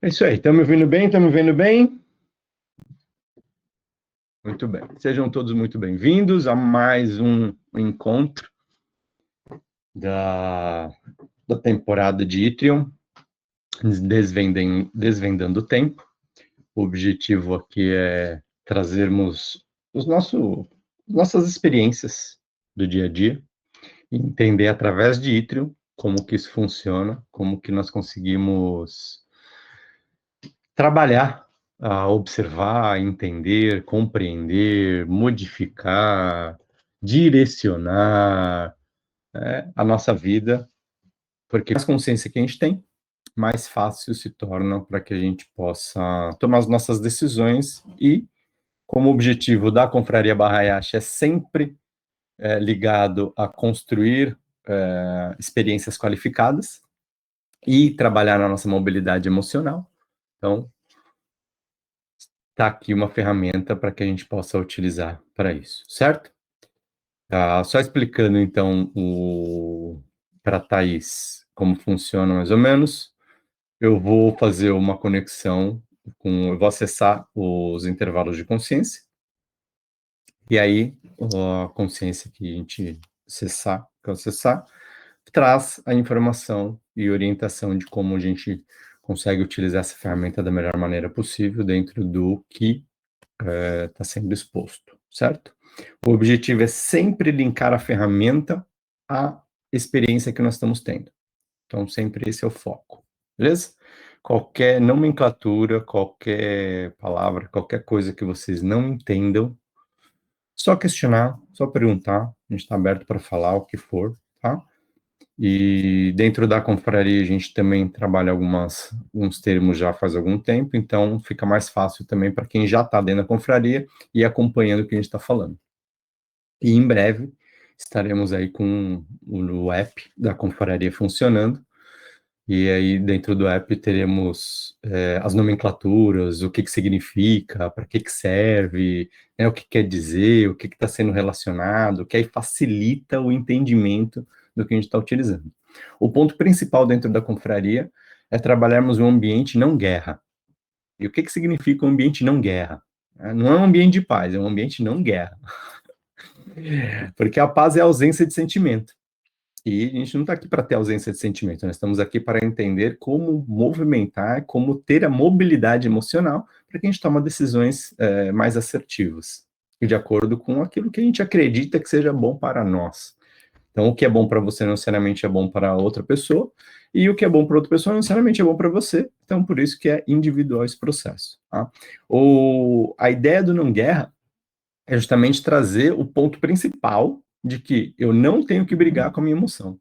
É isso aí, estão me ouvindo bem? Estão me vendo bem? Muito bem. Sejam todos muito bem-vindos a mais um encontro da temporada de Yttrium, Desvendando o Tempo. O objetivo aqui é trazermos nossas experiências do dia a dia e entender através de Yttrium como que isso funciona, como que nós conseguimos trabalhar, observar, entender, compreender, modificar, direcionar, a nossa vida, porque mais consciência que a gente tem, mais fácil se torna para que a gente possa tomar as nossas decisões e, como o objetivo da Confraria Bahá'í é sempre ligado a construir experiências qualificadas e trabalhar na nossa mobilidade emocional. Então, está aqui uma ferramenta para que a gente possa utilizar para isso, certo? Só explicando, então, para a Thaís como funciona mais ou menos, eu vou fazer uma conexão eu vou acessar os intervalos de consciência, e aí a consciência que a gente acessar, traz a informação e orientação de como a gente consegue utilizar essa ferramenta da melhor maneira possível dentro do que está sendo exposto, certo? O objetivo é sempre linkar a ferramenta à experiência que nós estamos tendo. Então, sempre esse é o foco, beleza? Qualquer nomenclatura, qualquer palavra, qualquer coisa que vocês não entendam, só questionar, só perguntar, a gente está aberto para falar o que for, tá? E dentro da confraria a gente também trabalha alguns termos já faz algum tempo, então fica mais fácil também para quem já está dentro da confraria e acompanhando o que a gente está falando. E em breve estaremos aí com o app da confraria funcionando, e aí dentro do app teremos as nomenclaturas, o que significa, para que serve, o que quer dizer, o que está sendo relacionado, que aí facilita o entendimento do que a gente está utilizando. O ponto principal dentro da confraria é trabalharmos um ambiente não guerra. E o que significa um ambiente não guerra? Não é um ambiente de paz, é um ambiente não guerra. Porque a paz é a ausência de sentimento. E a gente não está aqui para ter ausência de sentimento, nós estamos aqui para entender como movimentar, como ter a mobilidade emocional para que a gente tome decisões mais assertivas, e de acordo com aquilo que a gente acredita que seja bom para nós. Então, o que é bom para você não necessariamente é bom para outra pessoa, e o que é bom para outra pessoa não necessariamente é bom para você. Então, por isso que é individual esse processo. Tá? A ideia do não guerra é justamente trazer o ponto principal de que eu não tenho que brigar com a minha emoção,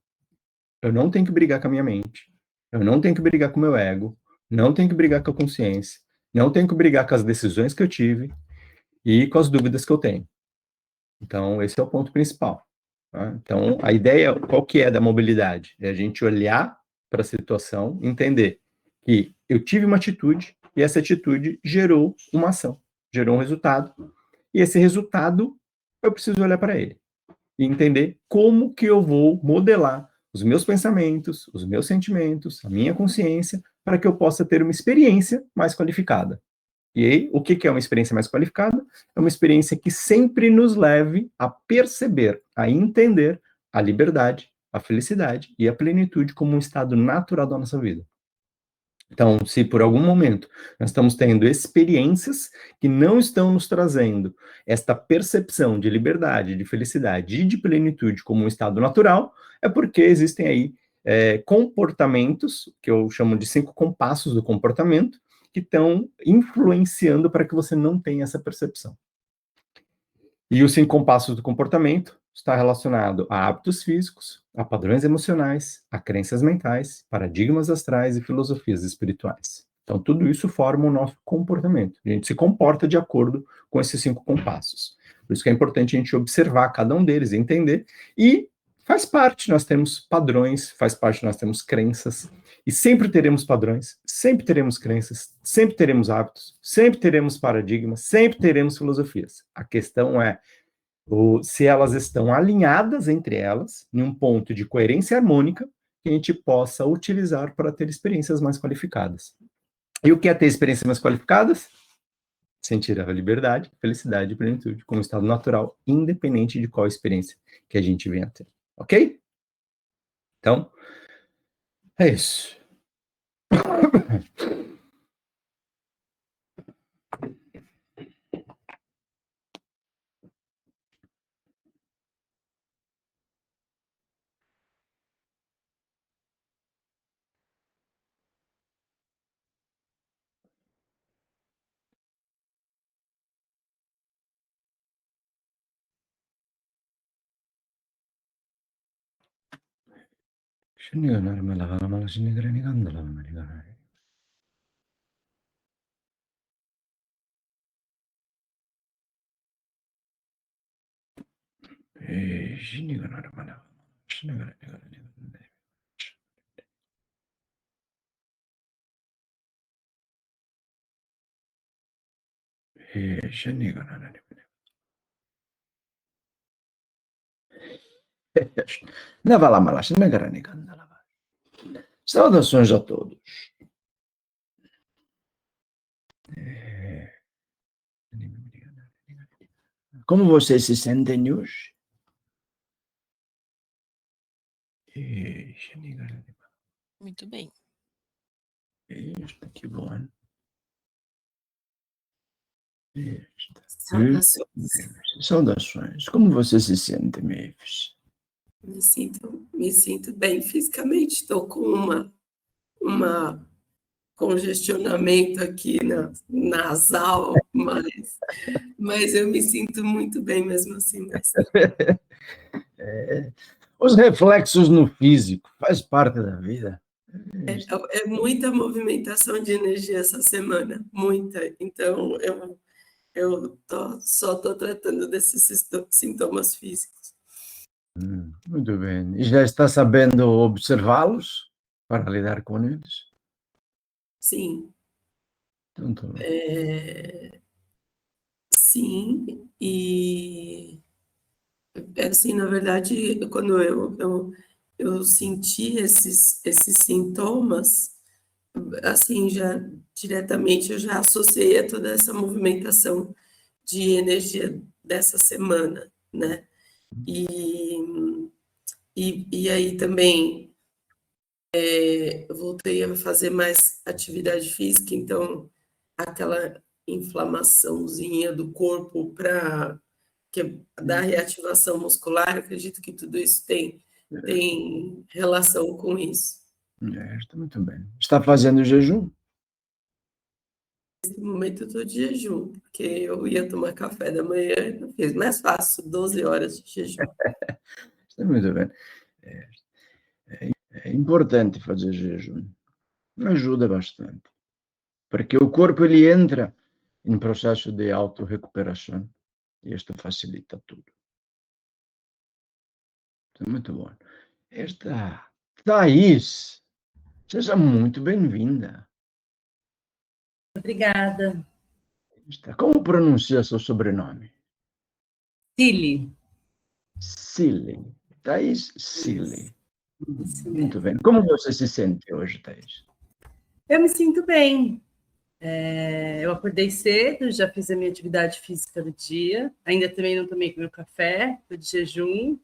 eu não tenho que brigar com a minha mente, eu não tenho que brigar com o meu ego, não tenho que brigar com a consciência, não tenho que brigar com as decisões que eu tive e com as dúvidas que eu tenho. Então, esse é o ponto principal. Tá? Então, a ideia, qual que é da mobilidade? É a gente olhar para a situação, entender que eu tive uma atitude e essa atitude gerou uma ação, gerou um resultado, e esse resultado eu preciso olhar para ele e entender como que eu vou modelar os meus pensamentos, os meus sentimentos, a minha consciência, para que eu possa ter uma experiência mais qualificada. E aí, o que é uma experiência mais qualificada? É uma experiência que sempre nos leve a perceber, a entender a liberdade, a felicidade e a plenitude como um estado natural da nossa vida. Então, se por algum momento nós estamos tendo experiências que não estão nos trazendo esta percepção de liberdade, de felicidade e de plenitude como um estado natural, é porque existem aí comportamentos, que eu chamo de 5 compassos do comportamento, que estão influenciando para que você não tenha essa percepção. E os 5 compassos do comportamento está relacionado a hábitos físicos, a padrões emocionais, a crenças mentais, paradigmas astrais e filosofias espirituais. Então, tudo isso forma o nosso comportamento. A gente se comporta de acordo com esses 5 compassos. Por isso que é importante a gente observar cada um deles, entender, e faz parte, nós temos padrões, faz parte, nós temos crenças, e sempre teremos padrões, sempre teremos crenças, sempre teremos hábitos, sempre teremos paradigmas, sempre teremos filosofias. A questão é se elas estão alinhadas entre elas, em um ponto de coerência harmônica, que a gente possa utilizar para ter experiências mais qualificadas. E o que é ter experiências mais qualificadas? Sentir a liberdade, felicidade e plenitude como estado natural, independente de qual experiência que a gente venha a ter. Ok? Então, é isso. Saudações a todos. Como vocês se sentem hoje? Muito bem. Que bom. Saudações. Saudações. Como você se sente, Mavis? Me sinto bem fisicamente. Estou com uma congestionamento aqui nasal, mas eu me sinto muito bem mesmo assim, mestre. Os reflexos no físico faz parte da vida. É muita movimentação de energia essa semana, muita. Então, só estou tratando desses sintomas físicos. Muito bem. E já está sabendo observá-los para lidar com eles? Sim. Então, tá bem. Sim, e assim, na verdade, quando eu senti esses sintomas, assim, já diretamente eu já associei a toda essa movimentação de energia dessa semana, né? E aí também eu voltei a fazer mais atividade física, então aquela inflamaçãozinha do corpo para dar reativação muscular, acredito que tudo isso tem relação com isso. Está muito bem. Está fazendo jejum? Nesse momento eu estou de jejum, porque eu ia tomar café da manhã e não fiz. Mais fácil, 12 horas de jejum. Está muito bem. É importante fazer jejum. Ajuda bastante. Porque o corpo ele entra em processo de autorrecuperação e isto facilita tudo. Isso é muito bom. Esta Thaís, seja muito bem-vinda. Obrigada. Como pronuncia seu sobrenome? Cili. Sile. Thaís Sile. Isso Muito mesmo. bem. Como você se sente hoje, Thaís? Eu me sinto bem. Eu acordei cedo, já fiz a minha atividade física do dia. Ainda também não tomei meu café, estou de jejum.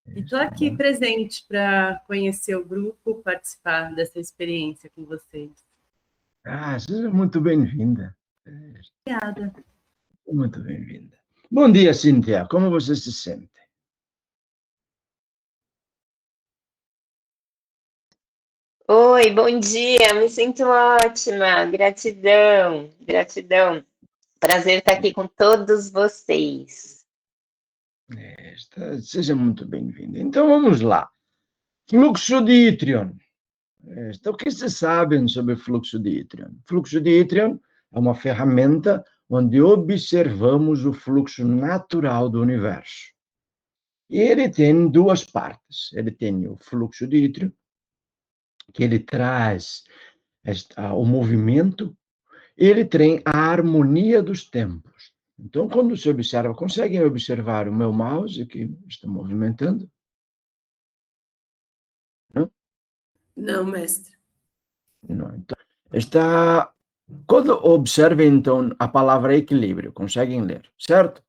E estou aqui presente para conhecer o grupo, participar dessa experiência com vocês. Seja muito bem-vinda. Obrigada. Muito bem-vinda. Bom dia, Cíntia. Como você se sente? Oi, bom dia, me sinto ótima, gratidão, gratidão. Prazer estar aqui com todos vocês. Seja muito bem-vinda. Então, vamos lá. Fluxo de Yttrium. O que vocês sabem sobre fluxo de Yttrium? Fluxo de Yttrium é uma ferramenta onde observamos o fluxo natural do universo. E ele tem duas partes. Ele tem o fluxo de Yttrium, que ele traz o movimento, e ele tem a harmonia dos tempos. Então, quando você observa, conseguem observar o meu mouse que está movimentando? Não? Não, mestre. Não. Então, Está... Quando observem, então, a palavra equilíbrio, conseguem ler, certo?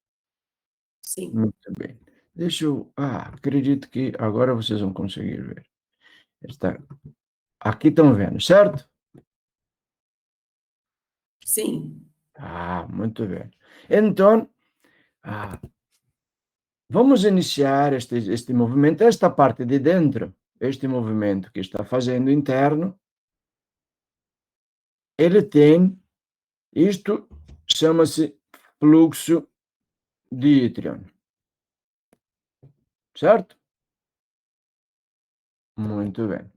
Sim. Muito bem. Deixa eu... acredito que agora vocês vão conseguir ver. Aqui estão vendo, certo? Sim. Muito bem. Então, vamos iniciar este movimento, esta parte de dentro, este movimento que está fazendo interno, ele tem, isto chama-se fluxo de Yttrium, certo? Muito bem.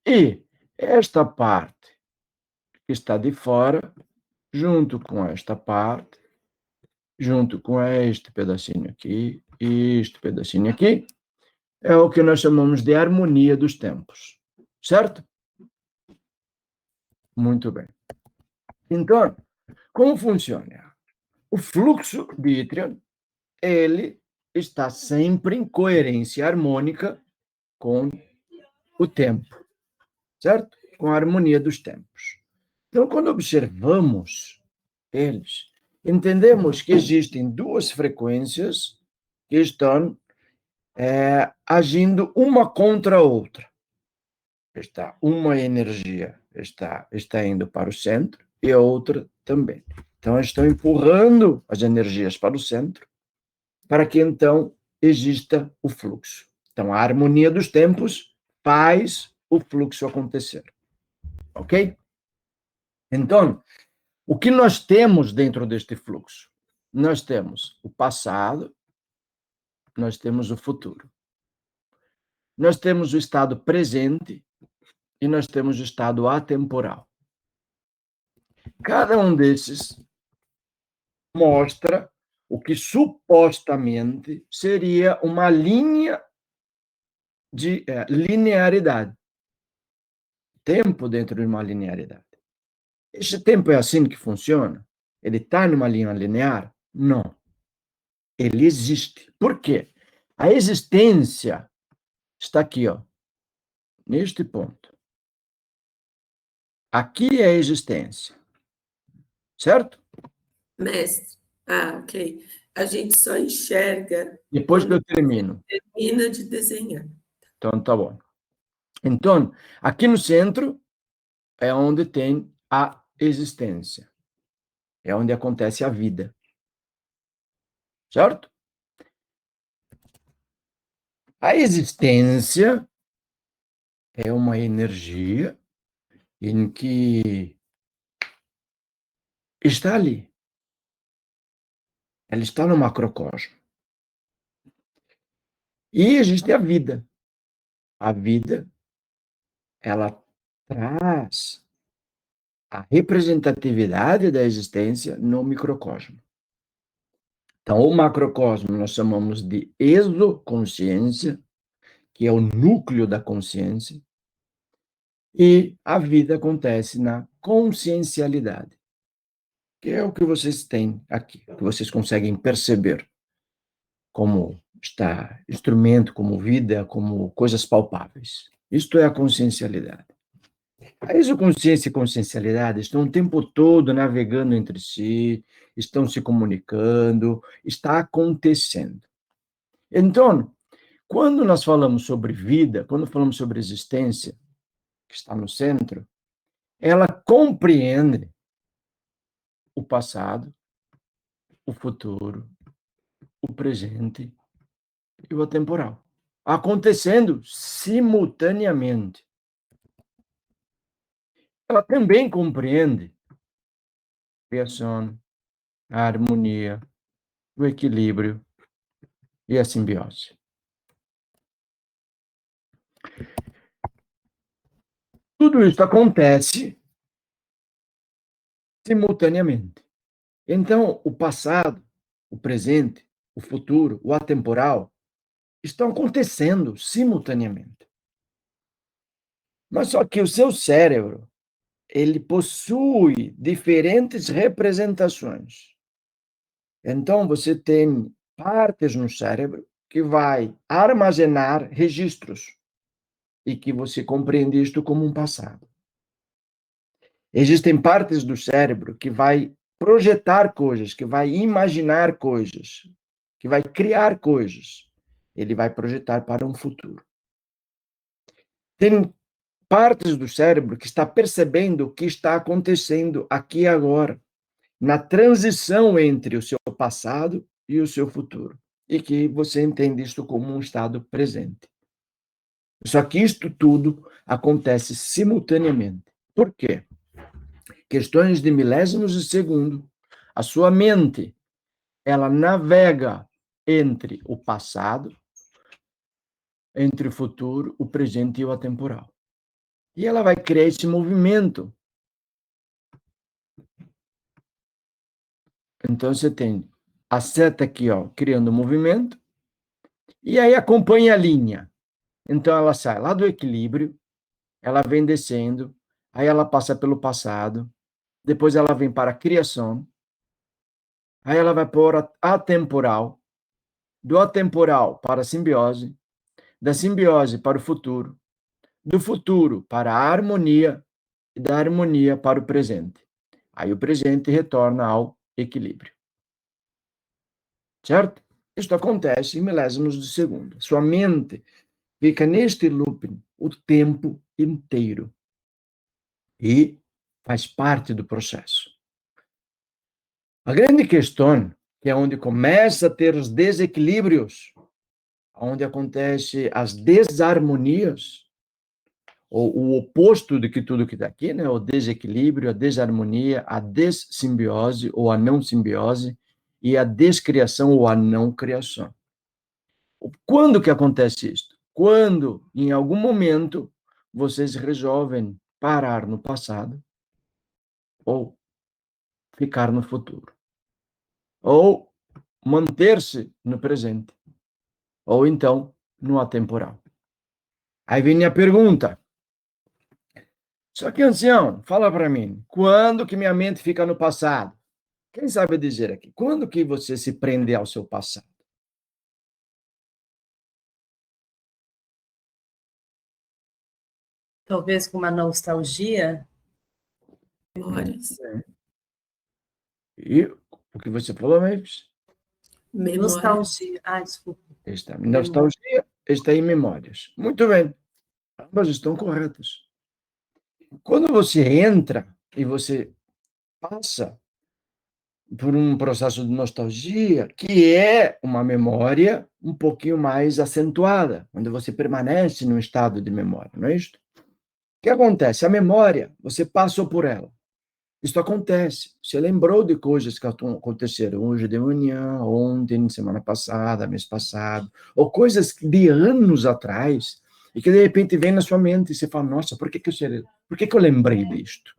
E esta parte que está de fora, junto com esta parte, junto com este pedacinho aqui, e este pedacinho aqui, é o que nós chamamos de harmonia dos tempos, certo? Muito bem. Então, como funciona? O fluxo de Yttrium, ele está sempre em coerência harmônica com o tempo, certo? Com a harmonia dos tempos. Então, quando observamos eles, entendemos que existem duas frequências que estão agindo uma contra a outra. Uma energia está indo para o centro e a outra também. Então, estão empurrando as energias para o centro para que, então, exista o fluxo. Então, a harmonia dos tempos faz o fluxo acontecer. Ok? Então, o que nós temos dentro deste fluxo? Nós temos o passado, nós temos o futuro. Nós temos o estado presente e nós temos o estado atemporal. Cada um desses mostra o que supostamente seria uma linha de linearidade. Tempo dentro de uma linearidade. Esse tempo é assim que funciona? Ele está numa linha linear? Não. Ele existe. Por quê? A existência está aqui, ó, neste ponto. Aqui é a existência. Certo? Mestre. Ok. A gente só enxerga Depois que eu termino. termina de desenhar. Então, tá bom. Então, aqui no centro é onde tem a existência. É onde acontece a vida. Certo? A existência é uma energia em que está ali. Ela está no macrocosmo. E existe a vida. A vida, ela traz a representatividade da existência no microcosmo. Então, o macrocosmo nós chamamos de exoconsciência, que é o núcleo da consciência, e a vida acontece na consciencialidade, que é o que vocês têm aqui, que vocês conseguem perceber como está instrumento, como vida, como coisas palpáveis. Isto é a consciencialidade. A exoconsciência e consciencialidade estão o tempo todo navegando entre si, estão se comunicando, está acontecendo. Então, quando nós falamos sobre vida, quando falamos sobre existência, que está no centro, ela compreende o passado, o futuro, o presente e o atemporal, acontecendo simultaneamente. Ela também compreende a criação, a harmonia, o equilíbrio e a simbiose. Tudo isso acontece simultaneamente. Então, o passado, o presente, o futuro, o atemporal, estão acontecendo simultaneamente. Mas só que o seu cérebro, ele possui diferentes representações. Então, você tem partes no cérebro que vai armazenar registros e que você compreende isto como um passado. Existem partes do cérebro que vai projetar coisas, que vai imaginar coisas, que vai criar coisas. Ele vai projetar para um futuro. Tem partes do cérebro que está percebendo o que está acontecendo aqui e agora, na transição entre o seu passado e o seu futuro, e que você entende isso como um estado presente. Só que isto tudo acontece simultaneamente. Por quê? Questões de milésimos de segundo, a sua mente, ela navega entre o passado, entre o futuro, o presente e o atemporal. E ela vai criar esse movimento. Então, você tem a seta aqui, ó, criando movimento, e aí acompanha a linha. Então, ela sai lá do equilíbrio, ela vem descendo, aí ela passa pelo passado, depois ela vem para a criação, aí ela vai para a atemporal, do atemporal para a simbiose, da simbiose para o futuro, do futuro para a harmonia e da harmonia para o presente. Aí o presente retorna ao equilíbrio. Certo? Isto acontece em milésimos de segundo. Sua mente fica neste looping o tempo inteiro. E faz parte do processo. A grande questão, que é onde começa a ter os desequilíbrios, onde acontece as desarmonias, ou o oposto de que tudo que está aqui, né? O desequilíbrio, a desarmonia, a dessimbiose ou a não simbiose e a descriação ou a não criação. Quando que acontece isso? Quando, em algum momento, vocês resolvem parar no passado ou ficar no futuro, ou manter-se no presente, ou então no atemporal. Aí vem a pergunta. Só que, ancião, fala para mim, quando que minha mente fica no passado? Quem sabe dizer aqui? Quando que você se prende ao seu passado? Talvez com uma nostalgia. Memórias. E o que você falou, mas Memórias. Nostalgia. Ah, desculpa. está em nostalgia, está em memórias. Muito bem. Ambas estão corretas. Quando você entra e você passa por um processo de nostalgia, que é uma memória um pouquinho mais acentuada, onde você permanece num estado de memória, não é isso? O que acontece? A memória, você passou por ela. Isso acontece. Você lembrou de coisas que aconteceram hoje de manhã, ontem, semana passada, mês passado, ou coisas de anos atrás, e que de repente vem na sua mente e você fala, nossa, por que eu lembrei disto?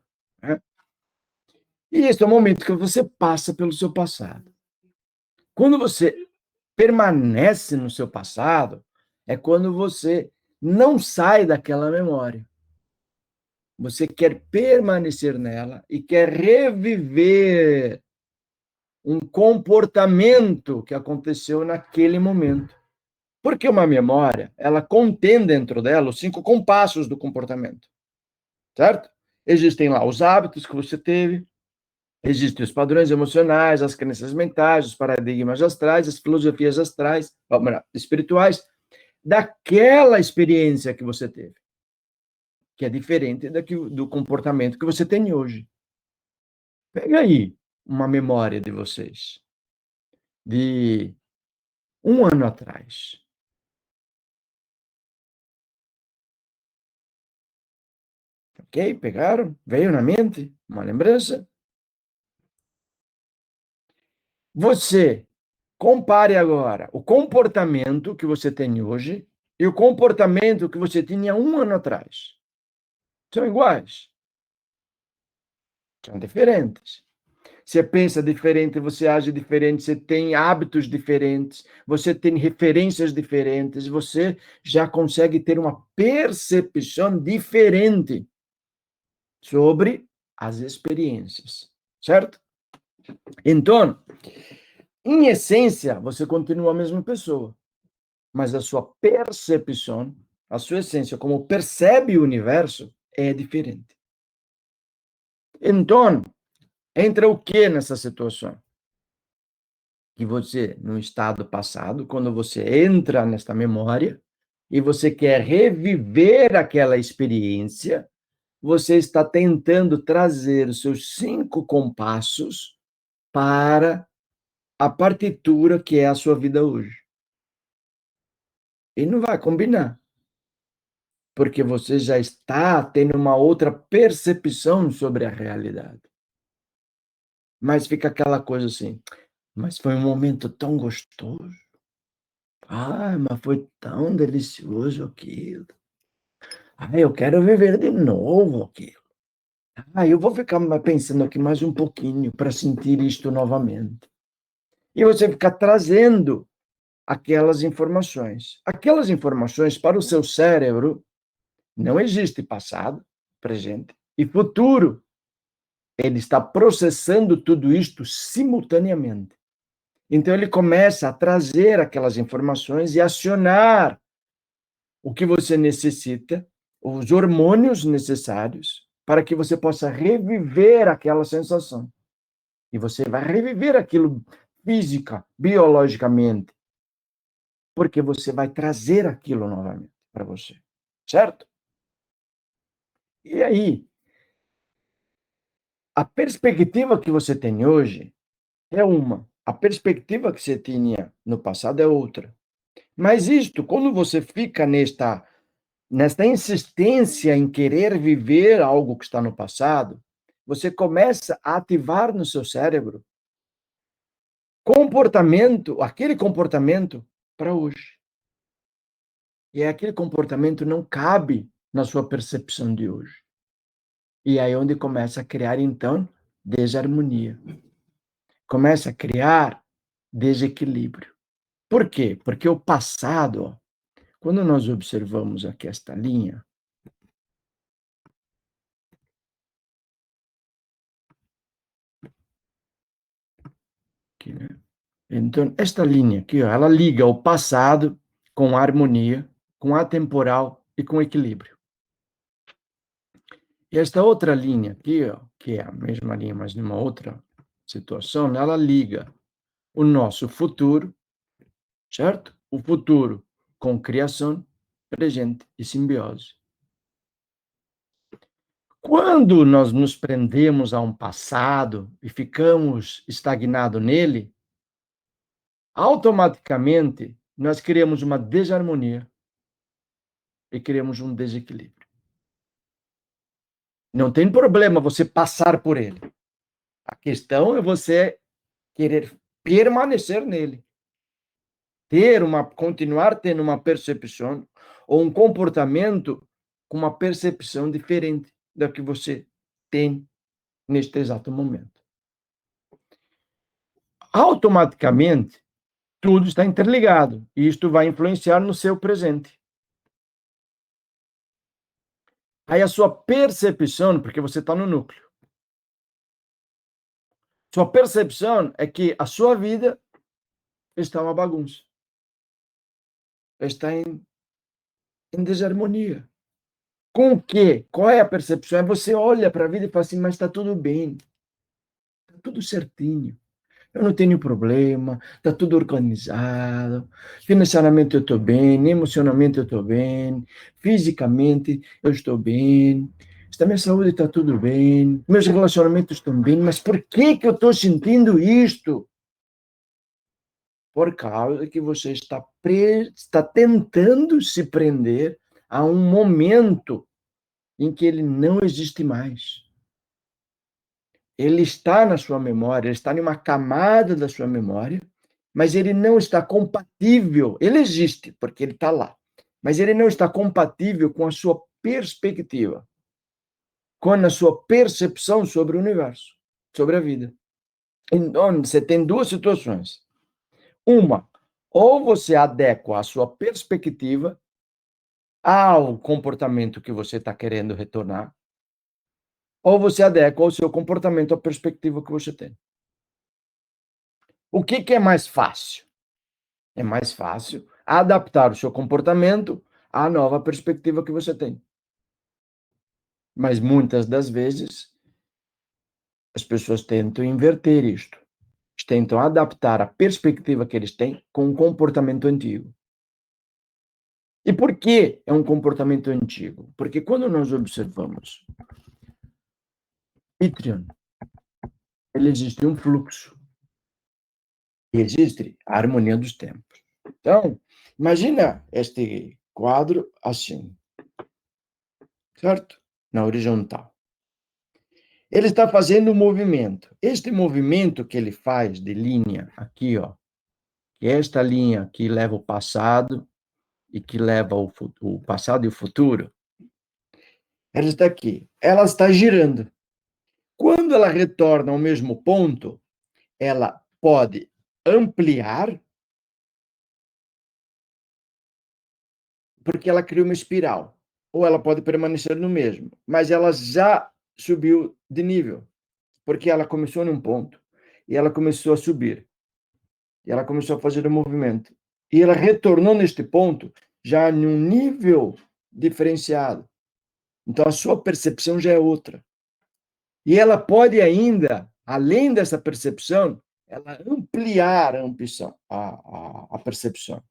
E esse é o momento que você passa pelo seu passado. Quando você permanece no seu passado, é quando você não sai daquela memória. Você quer permanecer nela e quer reviver um comportamento que aconteceu naquele momento. Porque uma memória, ela contém dentro dela os 5 compassos do comportamento. Certo? Existem lá os hábitos que você teve, existem os padrões emocionais, as crenças mentais, os paradigmas astrais, as filosofias astrais, espirituais, daquela experiência que você teve, que é diferente do comportamento que você tem hoje. Pega aí uma memória de vocês, de 1 ano atrás. Ok? Pegaram? Veio na mente uma lembrança? Você compare agora o comportamento que você tem hoje e o comportamento que você tinha 1 ano atrás. São iguais? São diferentes. Você pensa diferente, você age diferente, você tem hábitos diferentes, você tem referências diferentes, você já consegue ter uma percepção diferente sobre as experiências, certo? Então, em essência, você continua a mesma pessoa, mas a sua percepção, a sua essência, como percebe o universo, é diferente. Então, entra o que nessa situação? Que você, no estado passado, quando você entra nesta memória e você quer reviver aquela experiência, você está tentando trazer os seus 5 compassos para a partitura que é a sua vida hoje. E não vai combinar, porque você já está tendo uma outra percepção sobre a realidade. Mas fica aquela coisa assim, mas foi um momento tão gostoso. Ah, mas foi tão delicioso aquilo. Ah, eu quero viver de novo aquilo. Ah, eu vou ficar pensando aqui mais um pouquinho para sentir isto novamente. E você fica trazendo aquelas informações. Aquelas informações para o seu cérebro não existe passado, presente e futuro. Ele está processando tudo isto simultaneamente. Então ele começa a trazer aquelas informações e acionar o que você necessita, os hormônios necessários para que você possa reviver aquela sensação. E você vai reviver aquilo física, biologicamente, porque você vai trazer aquilo novamente para você, certo? E aí, a perspectiva que você tem hoje é uma, a perspectiva que você tinha no passado é outra. Mas isto, quando você fica nesta insistência em querer viver algo que está no passado, você começa a ativar no seu cérebro aquele comportamento para hoje. E aquele comportamento não cabe na sua percepção de hoje. E aí é onde começa a criar, então, desarmonia. Começa a criar desequilíbrio. Por quê? Porque o passado, quando nós observamos aqui esta linha, aqui, né? Então, esta linha aqui, ó, ela liga o passado com a harmonia, com a atemporal e com equilíbrio. E esta outra linha aqui, ó, que é a mesma linha, mas numa outra situação, ela liga o nosso futuro, certo? O futuro com criação, presente e simbiose. Quando nós nos prendemos a um passado e ficamos estagnados nele, automaticamente nós criamos uma desarmonia e criamos um desequilíbrio. Não tem problema você passar por ele. A questão é você querer permanecer nele. Continuar tendo uma percepção ou um comportamento com uma percepção diferente da que você tem neste exato momento. Automaticamente, tudo está interligado e isto vai influenciar no seu presente. Aí a sua percepção, porque você está no núcleo, sua percepção é que a sua vida está uma bagunça. Está em desarmonia. Com o quê? Qual é a percepção? É você olha para a vida e fala assim, mas está tudo bem. Está tudo certinho. Eu não tenho problema, está tudo organizado, financeiramente eu estou bem, emocionalmente eu estou bem, fisicamente eu estou bem, a minha saúde está tudo bem, meus relacionamentos estão bem, mas por que eu estou sentindo isto? Por causa que você está tentando se prender a um momento em que ele não existe mais. Ele está na sua memória, ele está em uma camada da sua memória, mas ele não está compatível. Ele existe, porque ele está lá, mas ele não está compatível com a sua perspectiva, com a sua percepção sobre o universo, sobre a vida. Então, você tem duas situações. Uma, ou você adequa a sua perspectiva ao comportamento que você está querendo retornar, ou você adequa o seu comportamento à perspectiva que você tem. O que é mais fácil? É mais fácil adaptar o seu comportamento à nova perspectiva que você tem. Mas muitas das vezes as pessoas tentam inverter isto. Eles tentam adaptar a perspectiva que eles têm com um comportamento antigo. E por que é um comportamento antigo? Porque quando nós observamos Patreon, ele existe um fluxo. E existe a harmonia dos tempos. Então, imagina este quadro assim, certo? Na horizontal. Ele está fazendo um movimento. Este movimento que ele faz de linha aqui, ó, que é esta linha que leva o passado e que leva o passado e o futuro, ela está aqui. Ela está girando. Quando ela retorna ao mesmo ponto, ela pode ampliar, porque ela cria uma espiral. Ou ela pode permanecer no mesmo, mas ela já subiu de nível, porque ela começou num ponto e ela começou a subir. E ela começou a fazer o movimento. E ela retornou neste ponto já num nível diferenciado. Então a sua percepção já é outra. E ela pode ainda, além dessa percepção, ela ampliar a percepção.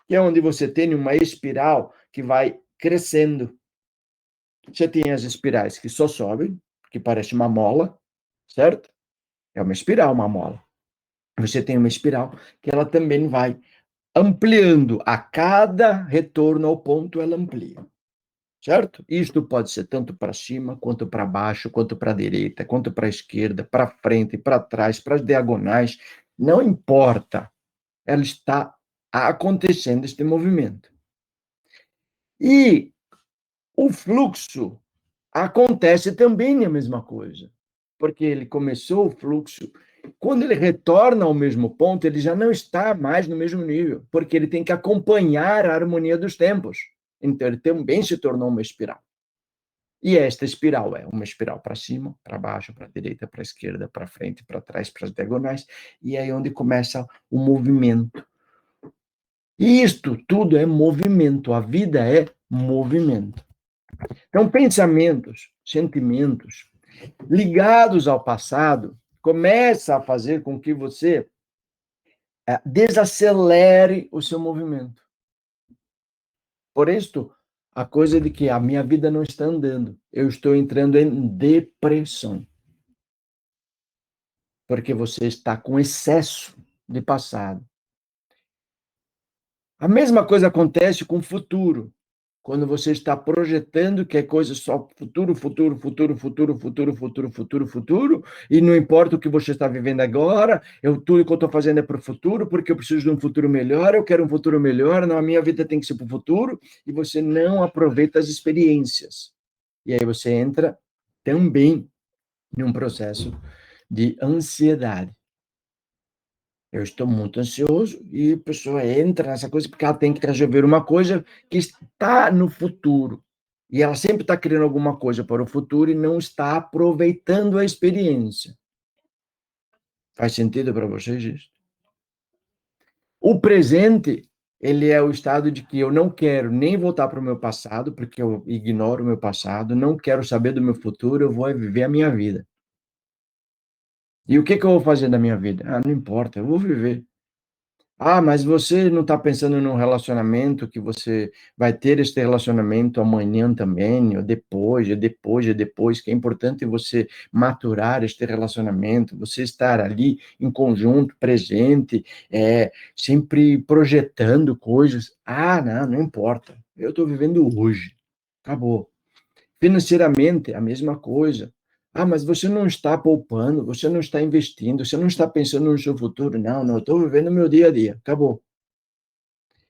Que é onde você tem uma espiral que vai crescendo. Você tem as espirais que só sobem, que parece uma mola, certo? É uma espiral, uma mola. Você tem uma espiral que ela também vai ampliando. A cada retorno ao ponto, ela amplia. Certo? Isto pode ser tanto para cima, quanto para baixo, quanto para a direita, quanto para a esquerda, para frente, para trás, para as diagonais. Não importa. Ela está acontecendo este movimento. E o fluxo acontece também a mesma coisa, porque ele começou o fluxo, quando ele retorna ao mesmo ponto, ele já não está mais no mesmo nível, porque ele tem que acompanhar a harmonia dos tempos. Então, ele também se tornou uma espiral. E esta espiral é uma espiral para cima, para baixo, para a direita, para a esquerda, para frente, para trás, para as diagonais, e é aí onde começa o movimento. E isto tudo é movimento, a vida é movimento. Então, pensamentos, sentimentos ligados ao passado começa a fazer com que você desacelere o seu movimento. Por isso, a coisa de que a minha vida não está andando, eu estou entrando em depressão. Porque você está com excesso de passado. A mesma coisa acontece com o futuro. Quando você está projetando que é coisa só futuro, futuro, futuro, futuro, futuro, futuro, futuro, futuro, e não importa o que você está vivendo agora, tudo que eu estou fazendo é para o futuro, porque eu preciso de um futuro melhor, eu quero um futuro melhor, não, a minha vida tem que ser para o futuro, e você não aproveita as experiências. E aí você entra também num processo de ansiedade. Eu estou muito ansioso e a pessoa entra nessa coisa porque ela tem que resolver uma coisa que está no futuro. E ela sempre está criando alguma coisa para o futuro e não está aproveitando a experiência. Faz sentido para vocês isso? O presente, ele é o estado de que eu não quero nem voltar para o meu passado, porque eu ignoro o meu passado, não quero saber do meu futuro, eu vou viver a minha vida. E o que eu vou fazer da minha vida? Não importa, eu vou viver. Mas você não está pensando num relacionamento que você vai ter este relacionamento amanhã também, ou depois, que é importante você maturar este relacionamento, você estar ali em conjunto, presente, sempre projetando coisas. Não importa. Eu estou vivendo hoje. Acabou. Financeiramente, a mesma coisa. Mas você não está poupando, você não está investindo, você não está pensando no seu futuro. Não, eu estou vivendo o meu dia a dia. Acabou.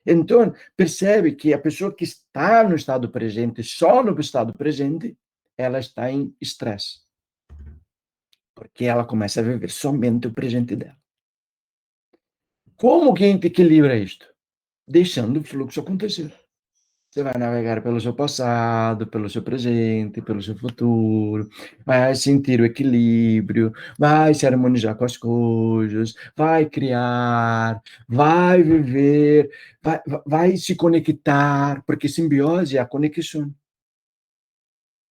Então, percebe que a pessoa que está no estado presente, só no estado presente, ela está em estresse. Porque ela começa a viver somente o presente dela. Como que a gente equilibra isto? Deixando o fluxo acontecer. Você vai navegar pelo seu passado, pelo seu presente, pelo seu futuro, vai sentir o equilíbrio, vai se harmonizar com as coisas, vai criar, vai viver, vai se conectar, porque simbiose é a conexão.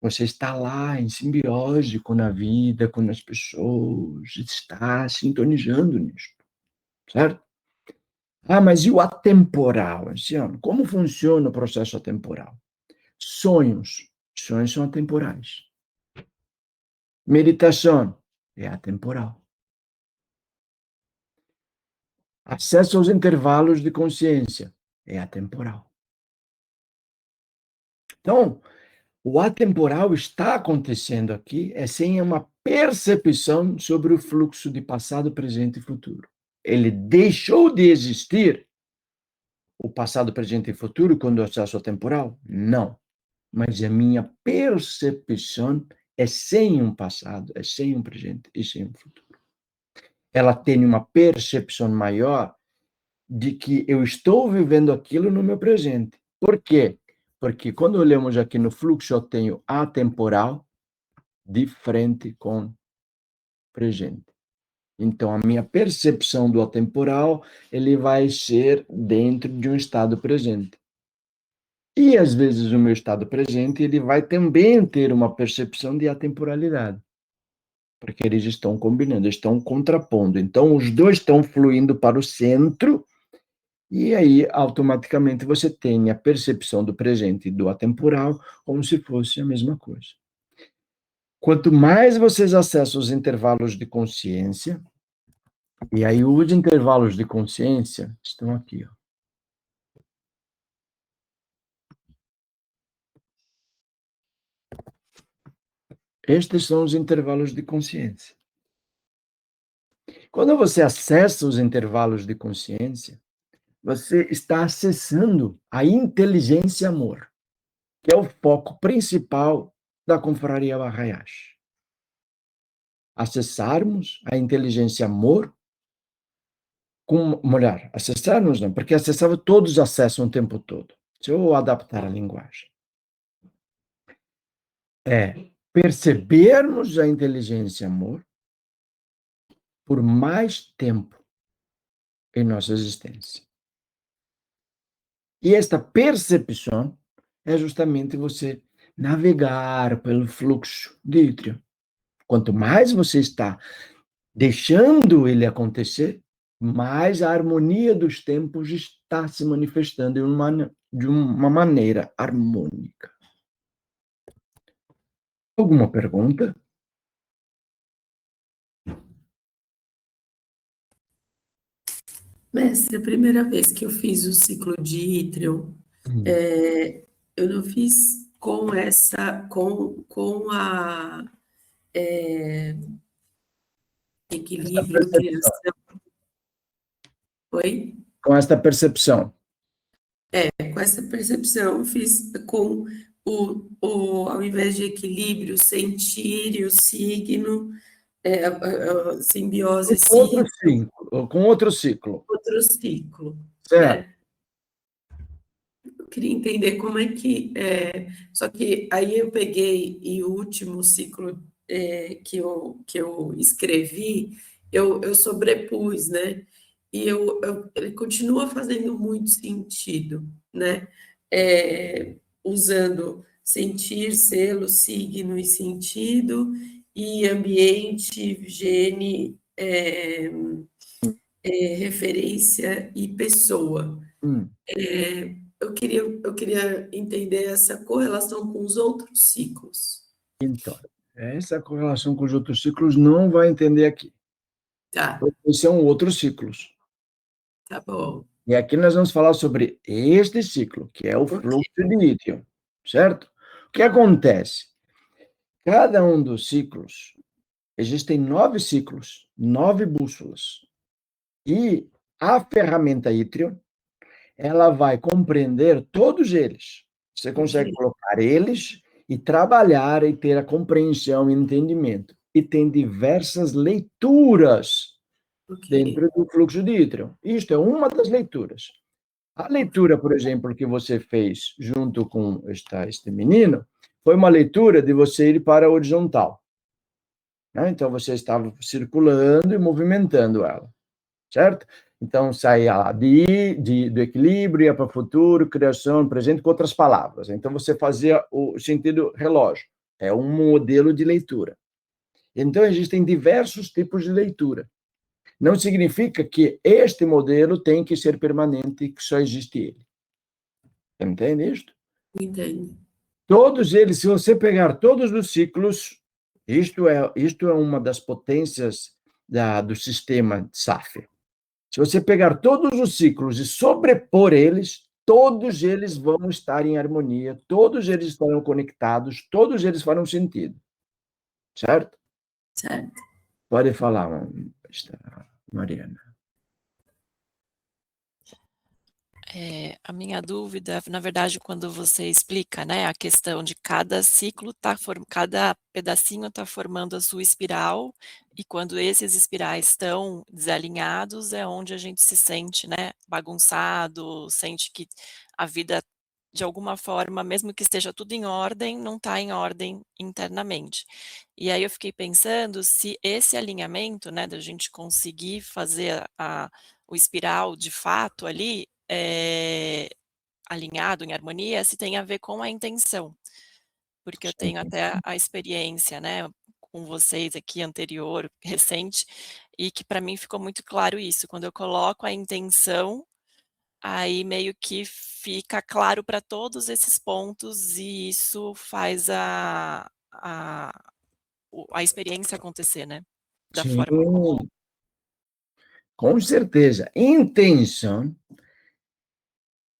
Você está lá em simbiose com a vida, com as pessoas, está sintonizando nisso, certo? Ah, mas e o atemporal, ancião? Como funciona o processo atemporal? Sonhos são atemporais. Meditação é atemporal. Acesso aos intervalos de consciência é atemporal. Então, o atemporal está acontecendo aqui, é sem uma percepção sobre o fluxo de passado, presente e futuro. Ele deixou de existir, o passado, presente e futuro, quando o acesso atemporal? Não. Mas a minha percepção é sem um passado, é sem um presente e sem um futuro. Ela tem uma percepção maior de que eu estou vivendo aquilo no meu presente. Por quê? Porque quando olhamos aqui no fluxo, eu tenho atemporal de frente com presente. Então, a minha percepção do atemporal, ele vai ser dentro de um estado presente. E, às vezes, o meu estado presente, ele vai também ter uma percepção de atemporalidade. Porque eles estão combinando, estão contrapondo. Então, os dois estão fluindo para o centro, e aí, automaticamente, você tem a percepção do presente e do atemporal como se fosse a mesma coisa. Quanto mais vocês acessam os intervalos de consciência, e aí os intervalos de consciência estão aqui, ó. Estes são os intervalos de consciência. Quando você acessa os intervalos de consciência, você está acessando a inteligência amor, que é o foco principal da Confraria Bahá'í. Acessarmos a inteligência amor, acessarmos não, porque acessar todos acessam o tempo todo. Deixa eu adaptar a linguagem. É percebermos a inteligência amor por mais tempo em nossa existência. E esta percepção é justamente você navegar pelo fluxo de ítrio. Quanto mais você está deixando ele acontecer, mais a harmonia dos tempos está se manifestando de uma maneira harmônica. Alguma pergunta? Mestre, a primeira vez que eu fiz o ciclo de ítrio, eu não fiz com a equilíbrio, criação. Oi? Com esta percepção. Com essa percepção, eu fiz com ao invés de equilíbrio, sentir o signo, a simbiose Com outro ciclo. outro ciclo. Certo. Né? Eu queria entender como é que... só que aí eu peguei, e o último ciclo que eu escrevi, eu sobrepus, né? E ele continua fazendo muito sentido, né? Usando sentir, selo, signo e sentido, e ambiente, gene, referência e pessoa. Eu queria entender essa correlação com os outros ciclos. Então, essa correlação com os outros ciclos não vai entender aqui. Tá. Porque são outros ciclos. Tá bom. E aqui nós vamos falar sobre este ciclo, que é o fluxo de ítrio, certo? O que acontece? Cada um dos ciclos, existem 9 ciclos, 9 bússolas. E a ferramenta ítrio, ela vai compreender todos eles. Você consegue colocar eles e trabalhar e ter a compreensão e entendimento. E tem diversas leituras dentro do fluxo de ítrio. Isto é uma das leituras. A leitura, por exemplo, que você fez junto com este menino, foi uma leitura de você ir para a horizontal. Né? Então, você estava circulando e movimentando ela, certo? Então, saía lá do equilíbrio, ia para o futuro, criação, presente, com outras palavras. Então, você fazia o sentido relógio. é um modelo de leitura. Então, existem diversos tipos de leitura. Não significa que este modelo tem que ser permanente e que só existe ele. Entende isto? Entendo. Todos eles, se você pegar todos os ciclos, isto é uma das potências do sistema SAFE. Se você pegar todos os ciclos e sobrepor eles, todos eles vão estar em harmonia, todos eles estarão conectados, todos eles farão sentido. Certo? Certo. Pode falar, Mariana. A minha dúvida, na verdade, quando você explica, né, a questão de cada ciclo cada pedacinho está formando a sua espiral, e quando esses espirais estão desalinhados, é onde a gente se sente, né, bagunçado, sente que a vida, de alguma forma, mesmo que esteja tudo em ordem, não está em ordem internamente. E aí eu fiquei pensando se esse alinhamento, né, da gente conseguir fazer o espiral de fato ali, alinhado, em harmonia, se tem a ver com a intenção. Porque eu tenho até a experiência, né, com vocês aqui anterior, recente, e que para mim ficou muito claro isso, quando eu coloco a intenção, aí meio que fica claro para todos esses pontos e isso faz a experiência acontecer, né, da Sim, forma como com certeza. Intenção,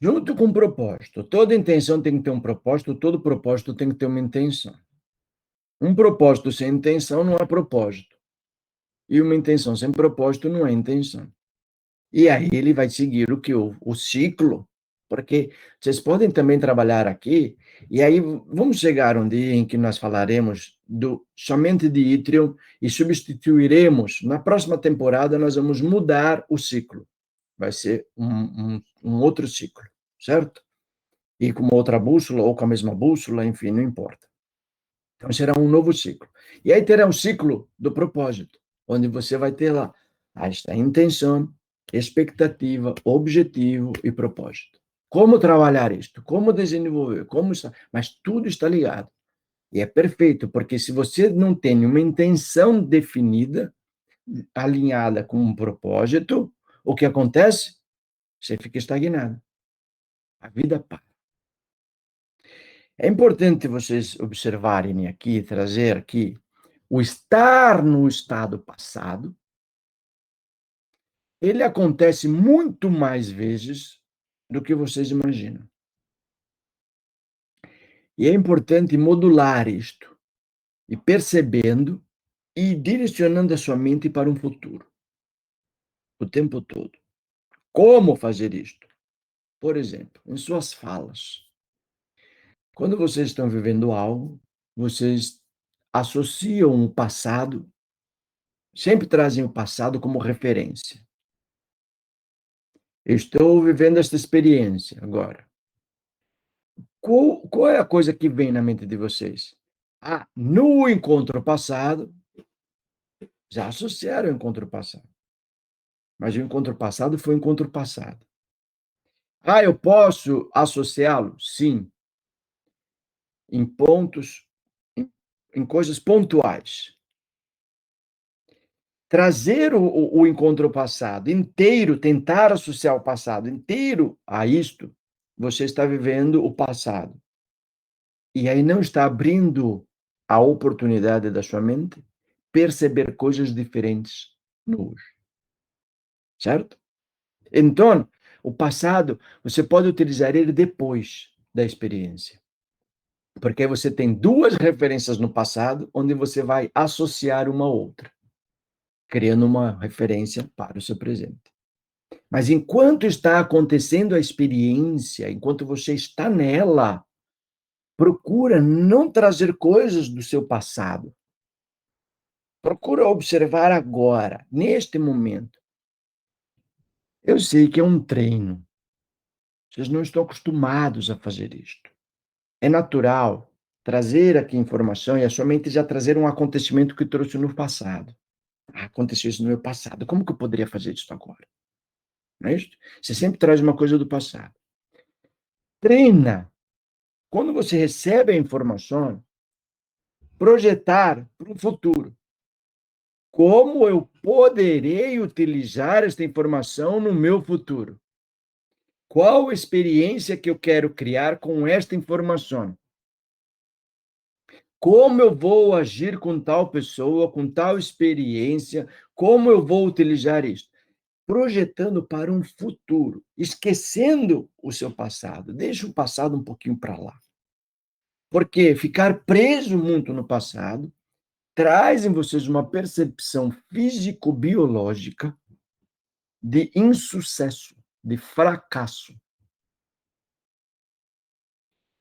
junto com propósito. Toda intenção tem que ter um propósito, todo propósito tem que ter uma intenção. Um propósito sem intenção não é propósito. E uma intenção sem propósito não é intenção. E aí ele vai seguir o ciclo, porque vocês podem também trabalhar aqui, e aí vamos chegar um dia em que nós falaremos somente de Yttrium e substituiremos, na próxima temporada nós vamos mudar o ciclo. Vai ser um outro ciclo, certo? E com uma outra bússola, ou com a mesma bússola, enfim, não importa. Então será um novo ciclo. E aí terá um ciclo do propósito, onde você vai ter lá esta intenção, expectativa, objetivo e propósito. Como trabalhar isto? Como desenvolver? Mas tudo está ligado. E é perfeito, porque se você não tem uma intenção definida, alinhada com um propósito, o que acontece? Você fica estagnado. A vida para. É importante vocês observarem aqui, trazer aqui, o estar no estado passado, ele acontece muito mais vezes do que vocês imaginam. E é importante modular isto, e percebendo e direcionando a sua mente para um futuro, o tempo todo. Como fazer isto? Por exemplo, em suas falas. Quando vocês estão vivendo algo, vocês associam o passado, sempre trazem o passado como referência. Estou vivendo esta experiência agora. Qual é a coisa que vem na mente de vocês? No encontro passado, já associaram o encontro passado. Mas o encontro passado foi o encontro passado. Eu posso associá-lo? Sim. Em pontos, em coisas pontuais. Trazer o encontro passado inteiro, tentar associar o passado inteiro a isto, você está vivendo o passado. E aí não está abrindo a oportunidade da sua mente perceber coisas diferentes no hoje. Certo? Então, o passado, você pode utilizar ele depois da experiência. Porque você tem duas referências no passado, onde você vai associar uma a outra, criando uma referência para o seu presente. Mas enquanto está acontecendo a experiência, enquanto você está nela, procura não trazer coisas do seu passado. Procura observar agora, neste momento. Eu sei que é um treino. Vocês não estão acostumados a fazer isto. É natural trazer aqui informação e a sua mente já trazer um acontecimento que trouxe no passado. Aconteceu isso no meu passado. Como que eu poderia fazer isso agora? Não é isso? Você sempre traz uma coisa do passado. Treina. Quando você recebe a informação, projetar para o futuro. Como eu poderei utilizar esta informação no meu futuro? Qual a experiência que eu quero criar com esta informação? Como eu vou agir com tal pessoa, com tal experiência? Como eu vou utilizar isso? Projetando para um futuro, esquecendo o seu passado. Deixa o passado um pouquinho para lá. Porque ficar preso muito no passado traz em vocês uma percepção físico-biológica de insucesso, de fracasso.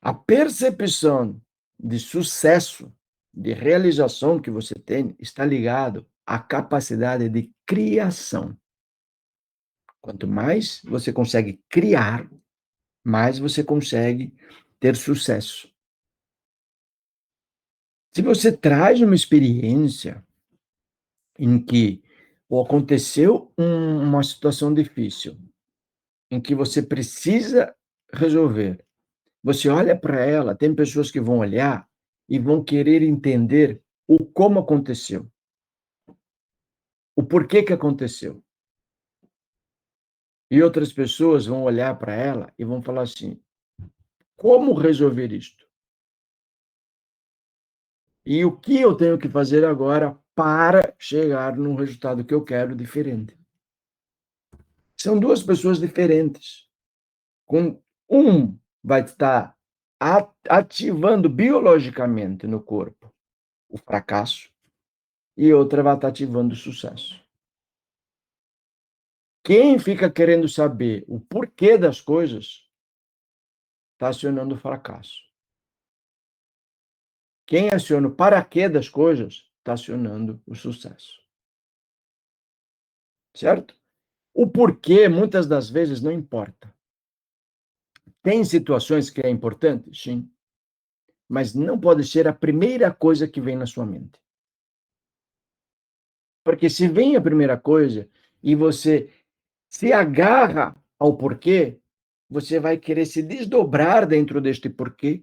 A percepção de sucesso, de realização que você tem, está ligado à capacidade de criação. Quanto mais você consegue criar, mais você consegue ter sucesso. Se você traz uma experiência em que aconteceu uma situação difícil, em que você precisa resolver, você olha para ela, tem pessoas que vão olhar e vão querer entender o como aconteceu, o porquê que aconteceu. E outras pessoas vão olhar para ela e vão falar assim: como resolver isto? E o que eu tenho que fazer agora para chegar num resultado que eu quero diferente? São duas pessoas diferentes. Um vai estar ativando biologicamente no corpo o fracasso e outra vai estar ativando o sucesso. Quem fica querendo saber o porquê das coisas está acionando o fracasso. Quem aciona o para quê das coisas está acionando o sucesso. Certo? O porquê, muitas das vezes, não importa. Tem situações que é importante? Sim. Mas não pode ser a primeira coisa que vem na sua mente. Porque se vem a primeira coisa e você se agarra ao porquê, você vai querer se desdobrar dentro deste porquê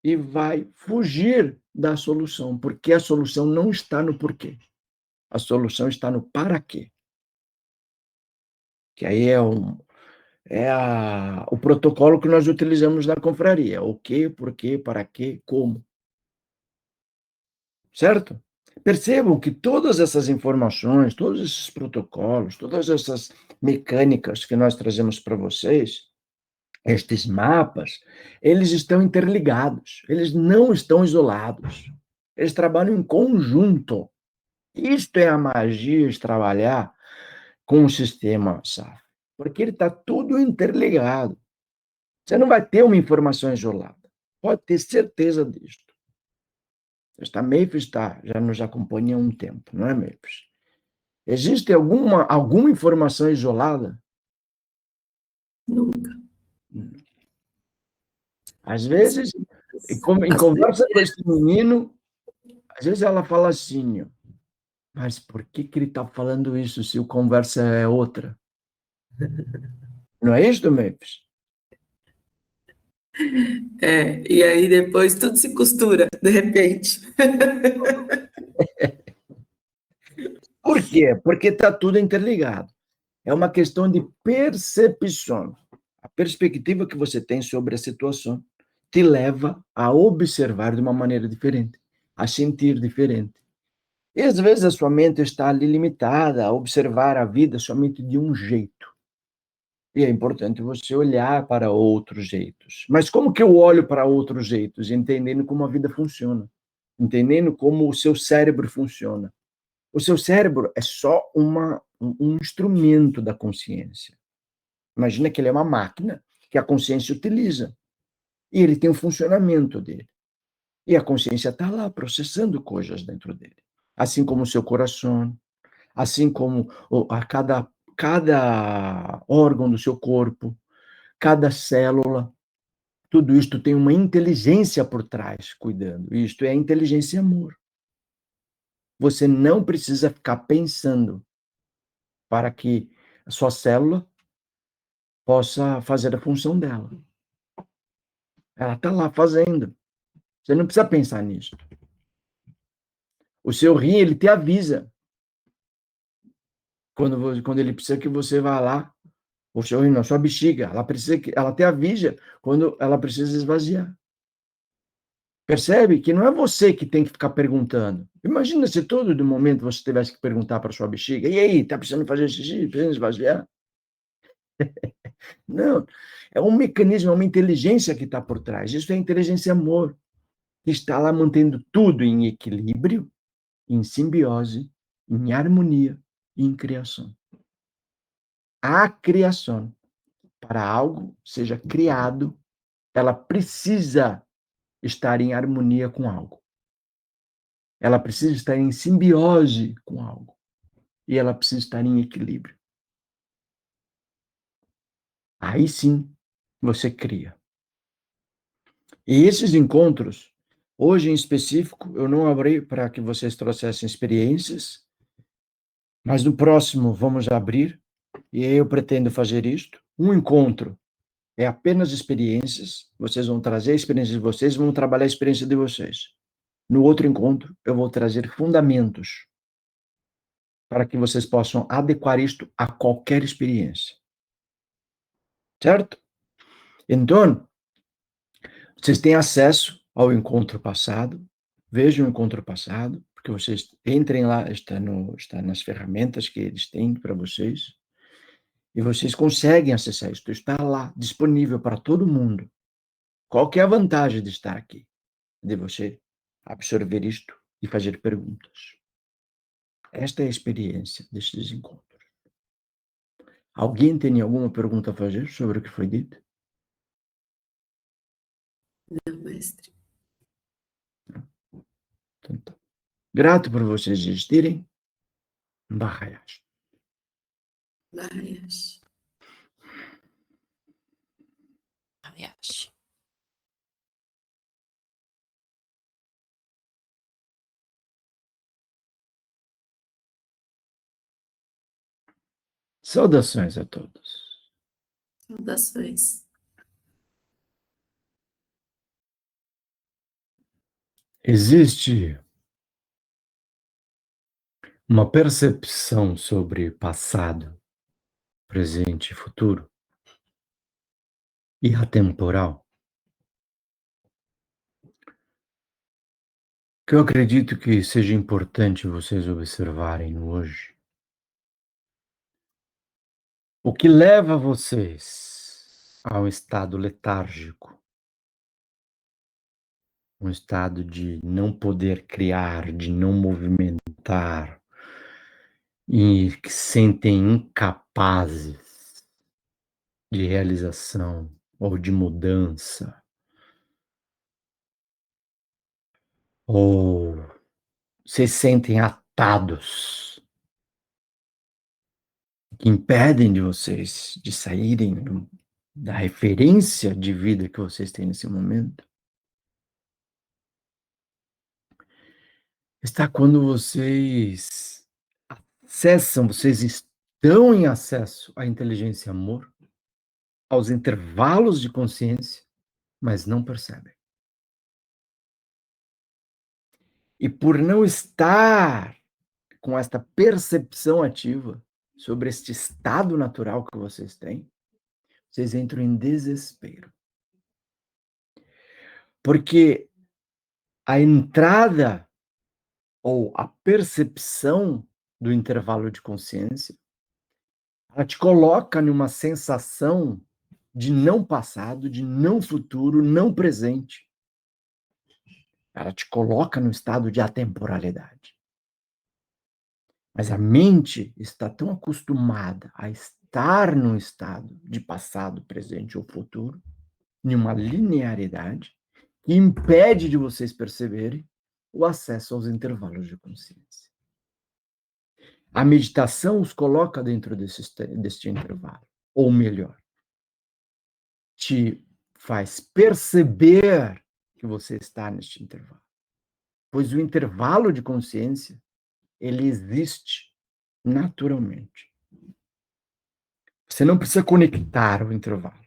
e vai fugir da solução, porque a solução não está no porquê. A solução está no para quê. Que aí é o protocolo que nós utilizamos na confraria. O quê, porquê, para quê, como. Certo? Percebam que todas essas informações, todos esses protocolos, todas essas mecânicas que nós trazemos para vocês, estes mapas, eles estão interligados, eles não estão isolados. Eles trabalham em conjunto. Isto é a magia de trabalhar com o sistema SAF, porque ele está tudo interligado. Você não vai ter uma informação isolada. Pode ter certeza disto. Esta Mavis já nos acompanha há um tempo, não é, Mavis? Existe alguma informação isolada? Nunca. Às vezes, em conversa com esse menino, às vezes ela fala assim, mas por que ele está falando isso se a conversa é outra? Não é isso, Mavis? E aí depois tudo se costura, de repente. Por quê? Porque está tudo interligado. É uma questão de percepção. A perspectiva que você tem sobre a situação te leva a observar de uma maneira diferente, a sentir diferente. E às vezes a sua mente está ali limitada a observar a vida somente de um jeito. E é importante você olhar para outros jeitos. Mas como que eu olho para outros jeitos? Entendendo como a vida funciona. Entendendo como o seu cérebro funciona. O seu cérebro é só um instrumento da consciência. Imagina que ele é uma máquina que a consciência utiliza. E ele tem o funcionamento dele. E a consciência está lá processando coisas dentro dele. Assim como o seu coração, assim como cada órgão do seu corpo, cada célula, tudo isto tem uma inteligência por trás cuidando. Isto é inteligência e amor. Você não precisa ficar pensando para que a sua célula possa fazer a função dela. Ela está lá fazendo. Você não precisa pensar nisso. O seu rim, ele te avisa quando ele precisa que você vá lá. O seu rim, não, a sua bexiga, ela te avisa quando ela precisa esvaziar. Percebe que não é você que tem que ficar perguntando. Imagina se todo momento você tivesse que perguntar para sua bexiga: e aí, tá precisando fazer xixi? Precisando esvaziar? Não, é um mecanismo, é uma inteligência que está por trás. Isso é inteligência amor, que está lá mantendo tudo em equilíbrio, em simbiose, em harmonia e em criação. A criação, para algo seja criado, ela precisa estar em harmonia com algo. Ela precisa estar em simbiose com algo. E ela precisa estar em equilíbrio. Aí sim, você cria. E esses encontros, hoje em específico, eu não abri para que vocês trouxessem experiências, mas no próximo vamos abrir, e eu pretendo fazer isto. Um encontro é apenas experiências, vocês vão trazer a experiência de vocês, vão trabalhar a experiência de vocês. No outro encontro, eu vou trazer fundamentos para que vocês possam adequar isto a qualquer experiência. Certo? Então, vocês têm acesso ao encontro passado, vejam o encontro passado, porque vocês entrem lá, está nas ferramentas que eles têm para vocês, e vocês conseguem acessar isso, está lá, disponível para todo mundo. Qual que é a vantagem de estar aqui? De você absorver isto e fazer perguntas. Esta é a experiência destes encontros. Alguém tem alguma pergunta a fazer sobre o que foi dito? Não, mestre. Então, tá. Grato por vocês existirem. Bahayash. Mahayashi. Aliás. Saudações a todos. Saudações. Existe uma percepção sobre passado, presente e futuro, e atemporal, que eu acredito que seja importante vocês observarem hoje. O que leva vocês a um estado letárgico, um estado de não poder criar, de não movimentar, e que sentem incapazes de realização ou de mudança, ou se sentem atados, que impedem de vocês de saírem da referência de vida que vocês têm nesse momento, está quando vocês acessam, vocês estão em acesso à inteligência amor, aos intervalos de consciência, mas não percebem. E por não estar com esta percepção ativa sobre este estado natural que vocês têm, vocês entram em desespero. Porque a entrada ou a percepção do intervalo de consciência, ela te coloca numa sensação de não passado, de não futuro, não presente. Ela te coloca no estado de atemporalidade. Mas a mente está tão acostumada a estar num estado de passado, presente ou futuro, em uma linearidade, que impede de vocês perceberem o acesso aos intervalos de consciência. A meditação os coloca dentro deste intervalo, ou melhor, te faz perceber que você está neste intervalo. Pois o intervalo de consciência, ele existe naturalmente. Você não precisa conectar o intervalo.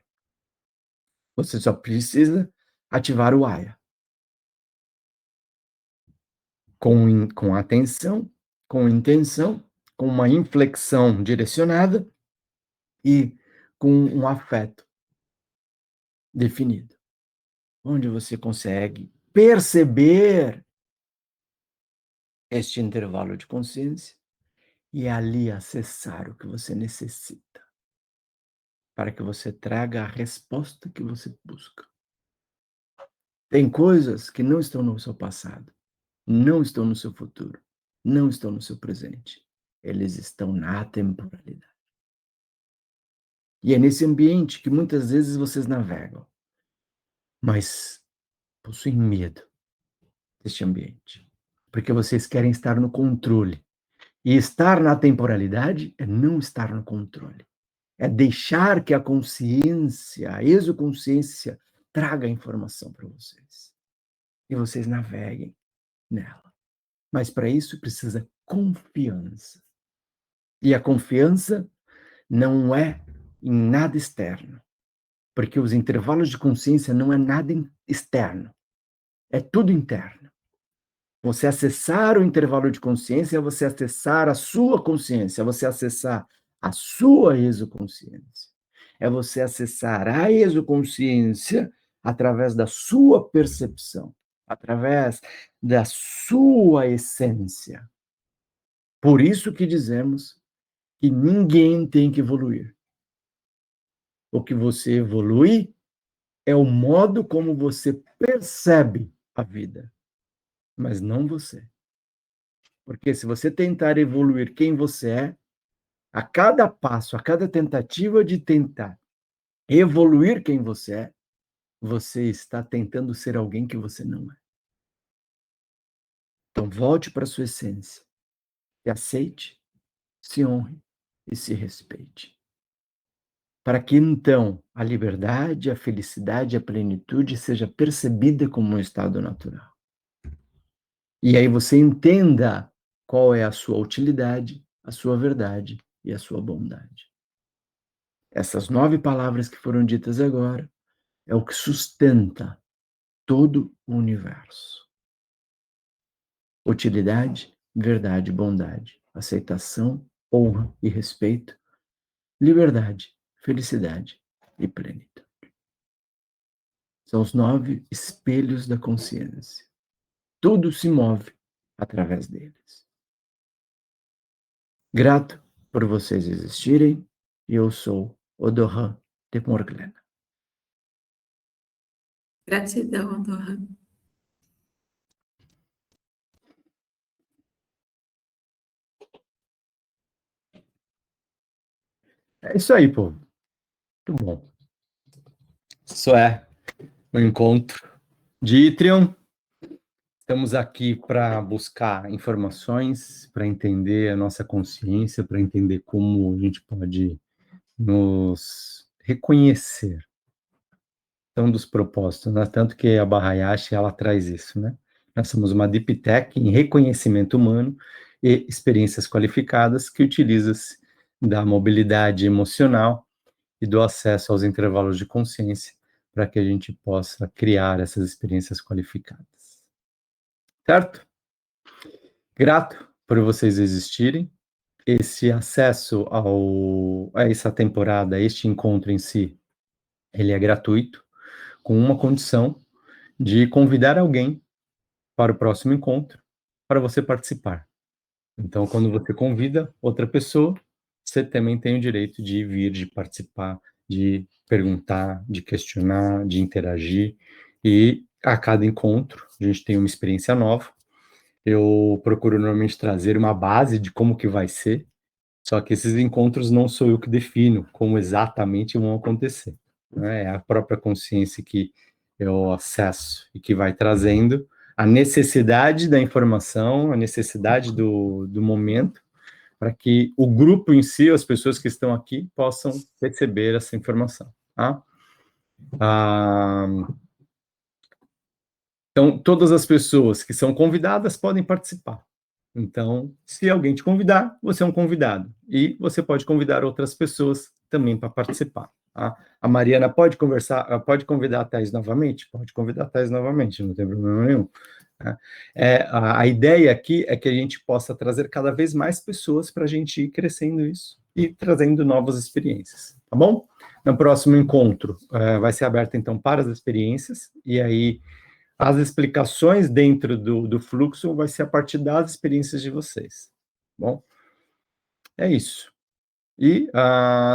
Você só precisa ativar o AYA. com atenção, com intenção, com uma inflexão direcionada e com um afeto definido, onde você consegue perceber este intervalo de consciência e ali acessar o que você necessita, para que você traga a resposta que você busca. Tem coisas que não estão no seu passado, não estão no seu futuro, não estão no seu presente. Eles estão na temporalidade. E é nesse ambiente que muitas vezes vocês navegam, mas possuem medo deste ambiente, porque vocês querem estar no controle. E estar na temporalidade é não estar no controle. É deixar que a consciência, a exoconsciência, traga a informação para vocês. E vocês naveguem nela. Mas para isso precisa confiança. E a confiança não é em nada externo. Porque os intervalos de consciência não é nada externo. É tudo interno. Você acessar o intervalo de consciência é você acessar a sua consciência, é você acessar a sua exoconsciência. É você acessar a exoconsciência através da sua percepção, através da sua essência. Por isso que dizemos que ninguém tem que evoluir. O que você evolui é o modo como você percebe a vida, mas não você. Porque se você tentar evoluir quem você é, a cada passo, a cada tentativa de tentar evoluir quem você está tentando ser alguém que você não é. Então volte para a sua essência. Se aceite, se honre e se respeite. Para que então a liberdade, a felicidade, a plenitude seja percebida como um estado natural. E aí você entenda qual é a sua utilidade, a sua verdade e a sua bondade. Essas 9 palavras que foram ditas agora é o que sustenta todo o universo. Utilidade, verdade, bondade, aceitação, honra e respeito, liberdade, felicidade e plenitude. São os 9 espelhos da consciência. Tudo se move através deles. Grato por vocês existirem, e eu sou Odohan de Morglena. Gratidão, Odohan. É isso aí, povo. Muito bom. Isso é o encontro de Itrion. Estamos aqui para buscar informações, para entender a nossa consciência, para entender como a gente pode nos reconhecer. Então, dos propósitos, né? Tanto que a Bahayashi, ela traz isso, né? Nós somos uma Deep Tech em reconhecimento humano e experiências qualificadas que utiliza-se da mobilidade emocional e do acesso aos intervalos de consciência para que a gente possa criar essas experiências qualificadas. Certo? Grato por vocês existirem. Esse acesso a essa temporada, a este encontro em si, ele é gratuito, com uma condição de convidar alguém para o próximo encontro, para você participar. Então, quando você convida outra pessoa, você também tem o direito de vir, de participar, de perguntar, de questionar, de interagir, e a cada encontro a gente tem uma experiência nova. Eu procuro normalmente trazer uma base de como que vai ser, só que esses encontros não sou eu que defino como exatamente vão acontecer, né? É a própria consciência que eu acesso e que vai trazendo a necessidade da informação, a necessidade do momento, para que o grupo em si, as pessoas que estão aqui, possam receber essa informação. Tá? Então, todas as pessoas que são convidadas podem participar. Então, se alguém te convidar, você é um convidado. E você pode convidar outras pessoas também para participar. Tá? A Mariana pode convidar a Thais novamente? Pode convidar a Thais novamente, não tem problema nenhum. Né? A ideia aqui é que a gente possa trazer cada vez mais pessoas para a gente ir crescendo isso e trazendo novas experiências, tá bom? No próximo encontro vai ser aberto, então, para as experiências, e aí as explicações dentro do fluxo vai ser a partir das experiências de vocês, tá bom? É isso. E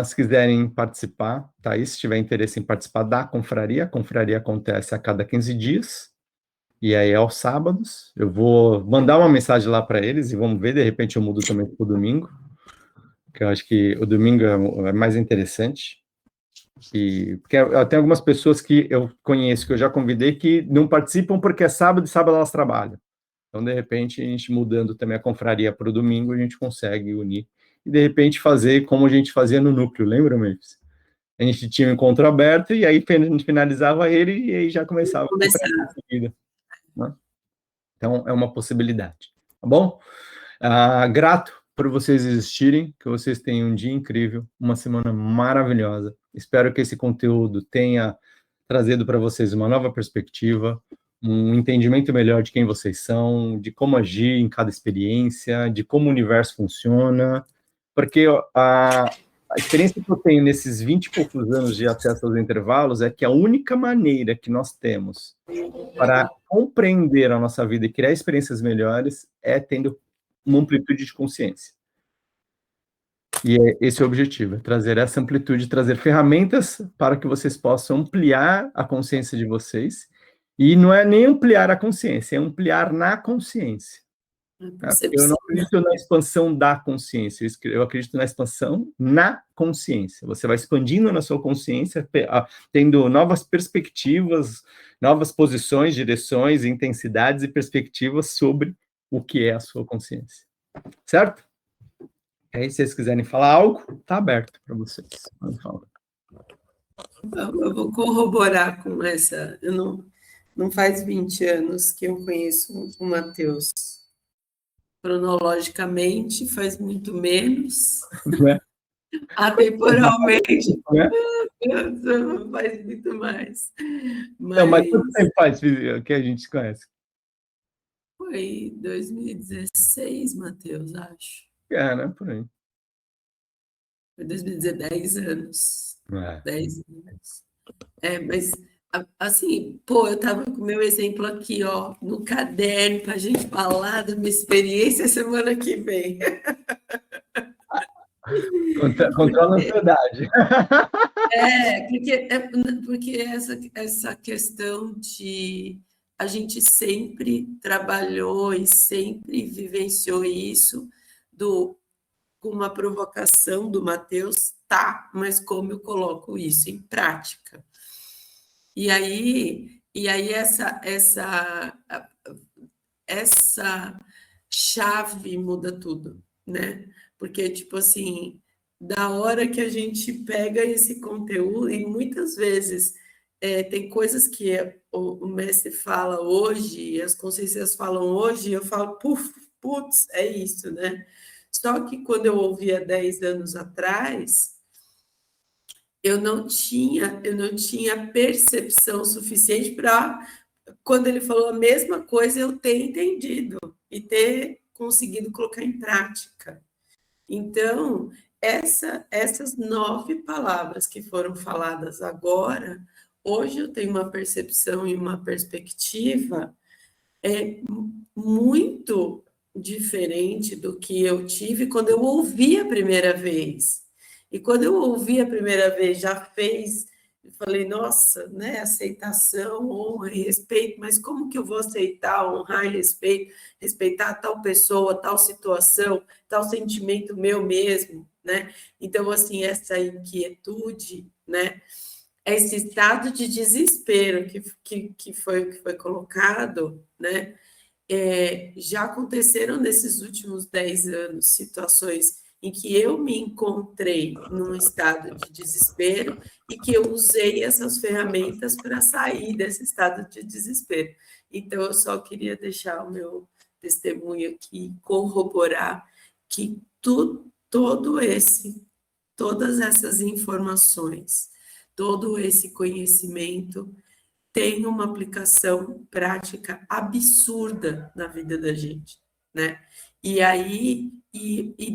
se quiserem participar, tá aí, se tiver interesse em participar da confraria, a confraria acontece a cada 15 dias, e aí aos sábados, eu vou mandar uma mensagem lá para eles, e vamos ver, de repente eu mudo também para o domingo, que eu acho que o domingo é mais interessante, porque eu tenho algumas pessoas que eu conheço, que eu já convidei, que não participam porque é sábado e sábado elas trabalham. Então, de repente, a gente mudando também a confraria para o domingo, a gente consegue unir. E, de repente, fazer como a gente fazia no núcleo, lembra, Memphis? A gente tinha um encontro aberto, e aí a gente finalizava ele, e aí já começava a confraria em seguida, né? Então, é uma possibilidade, tá bom? Grato por vocês existirem, que vocês tenham um dia incrível, uma semana maravilhosa. Espero que esse conteúdo tenha trazido para vocês uma nova perspectiva, um entendimento melhor de quem vocês são, de como agir em cada experiência, de como o universo funciona, porque a experiência que eu tenho nesses 20 e poucos anos de acesso aos intervalos é que a única maneira que nós temos para compreender a nossa vida e criar experiências melhores é tendo uma amplitude de consciência. E esse é o objetivo, é trazer essa amplitude, trazer ferramentas para que vocês possam ampliar a consciência de vocês, e não é nem ampliar a consciência, é ampliar na consciência. Eu não acredito na expansão da consciência, eu acredito na expansão na consciência. Você vai expandindo na sua consciência, tendo novas perspectivas, novas posições, direções, intensidades e perspectivas sobre o que é a sua consciência. Certo? Aí, se vocês quiserem falar algo, está aberto para vocês. Eu vou corroborar com essa. Não faz 20 anos que eu conheço o Matheus. Cronologicamente, faz muito menos. Né? Atemporalmente, faz muito mais. Não, mas quanto tempo faz que a gente se conhece? Foi 2016, Matheus, acho. Né? Por aí. Foi 2010 anos. 10 anos. Mas, assim, eu estava com o meu exemplo aqui, ó, no caderno, para a gente falar da minha experiência semana que vem. Controla a ansiedade. Porque essa questão de a gente sempre trabalhou e sempre vivenciou isso com uma provocação do Matheus, tá, mas como eu coloco isso em prática? E aí essa chave muda tudo, né? Porque, tipo assim, da hora que a gente pega esse conteúdo, e muitas vezes tem coisas que o mestre fala hoje, as consciências falam hoje, e eu falo, putz, é isso, né? Só que quando eu ouvia 10 anos atrás, eu não tinha percepção suficiente para, quando ele falou a mesma coisa, eu ter entendido e ter conseguido colocar em prática. Então, essas 9 palavras que foram faladas agora, hoje eu tenho uma percepção e uma perspectiva muito diferente do que eu tive quando eu ouvi a primeira vez. E quando eu ouvi a primeira vez, eu falei, nossa, né, aceitação, honra e respeito, mas como que eu vou aceitar, honrar e respeitar tal pessoa, tal situação, tal sentimento meu mesmo, né? Então, assim, essa inquietude, né, esse estado de desespero que foi colocado, né, já aconteceram nesses últimos 10 anos situações em que eu me encontrei num estado de desespero e que eu usei essas ferramentas para sair desse estado de desespero. Então, eu só queria deixar o meu testemunho aqui, corroborar que todas essas informações, todo esse conhecimento tem uma aplicação prática absurda na vida da gente, né? E aí,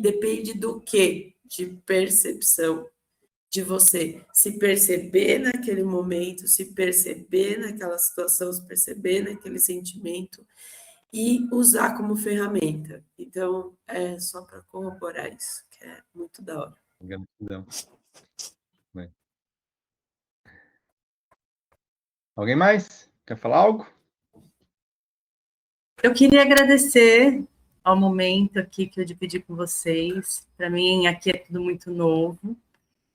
depende do quê? De percepção, de você se perceber naquele momento, se perceber naquela situação, se perceber naquele sentimento e usar como ferramenta. Então, é só para corroborar isso, que é muito da hora. Gratidão. Bem. Alguém mais? Quer falar algo? Eu queria agradecer ao momento aqui que eu dividi com vocês. Para mim, aqui é tudo muito novo.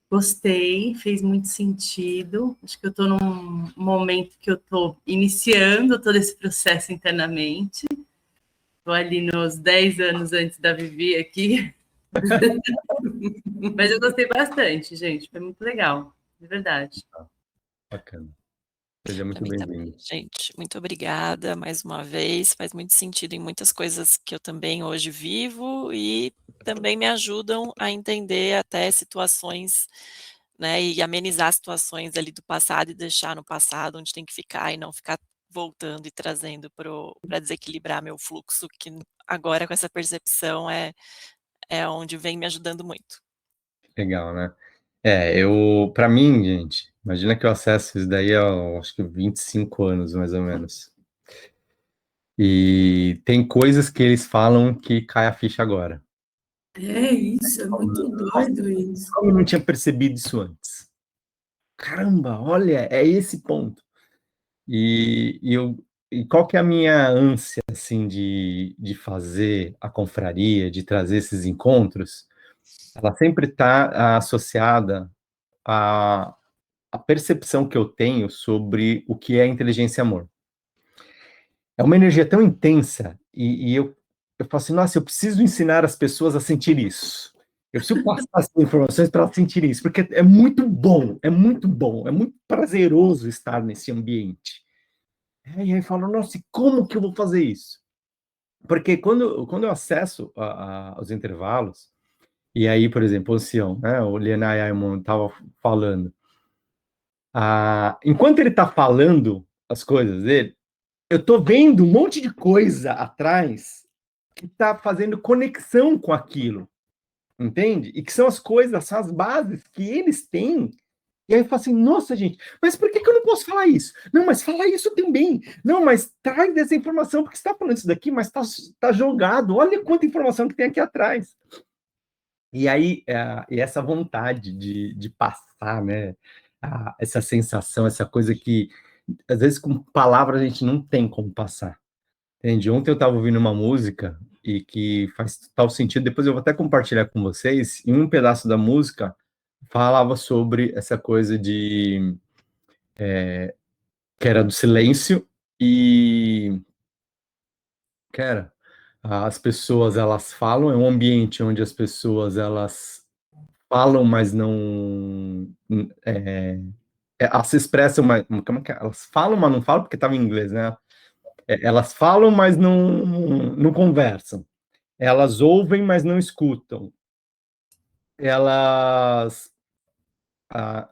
Gostei, fez muito sentido. Acho que eu estou num momento que eu estou iniciando todo esse processo internamente. Estou ali nos 10 anos antes da Vivi aqui. Mas eu gostei bastante, gente. Foi muito legal, de verdade. Bacana. Seja muito Também, bem-vindo. gente, muito obrigada mais uma vez. Faz muito sentido em muitas coisas que eu também hoje vivo e também me ajudam a entender até situações, né, e amenizar situações ali do passado e deixar no passado onde tem que ficar e não ficar voltando e trazendo para desequilibrar meu fluxo, que agora com essa percepção é onde vem me ajudando muito. Legal, né? Para mim, gente, imagina que eu acesso isso daí há, acho que 25 anos, mais ou menos. E tem coisas que eles falam que cai a ficha agora. É isso, é muito doido isso. Como eu não tinha percebido isso antes? Caramba, olha, é esse ponto. E qual que é a minha ânsia, assim, de fazer a confraria, de trazer esses encontros? Ela sempre está associada a percepção que eu tenho sobre o que é inteligência e amor. É uma energia tão intensa, e eu falo assim, nossa, eu preciso ensinar as pessoas a sentir isso. Eu preciso passar as informações para elas sentirem isso, porque é muito bom, é muito bom, é muito prazeroso estar nesse ambiente. E aí eu falo, nossa, e como que eu vou fazer isso? Porque quando eu acesso os intervalos, e aí, por exemplo, o Sião, né, o Lienai Aimon estava falando, enquanto ele está falando as coisas dele, eu estou vendo um monte de coisa atrás que está fazendo conexão com aquilo, entende? E que são as coisas, são as bases que eles têm. E aí eu falo assim, nossa, gente, mas por que eu não posso falar isso? Não, mas fala isso também. Não, mas traz essa informação, porque você está falando isso daqui, mas está jogado. Olha quanta informação que tem aqui atrás. E aí, e essa vontade de passar, né? Essa sensação, essa coisa que, às vezes, com palavras a gente não tem como passar. Entende? Ontem eu estava ouvindo uma música e que faz tal sentido, depois eu vou até compartilhar com vocês, e um pedaço da música falava sobre essa coisa que era do silêncio e, cara, as pessoas, elas falam, é um ambiente onde as pessoas, elas falam, mas não... elas se expressam, mas... Como é que é? Elas falam, mas não falam, porque estava em inglês, né? Elas falam, mas não conversam. Elas ouvem, mas não escutam. Elas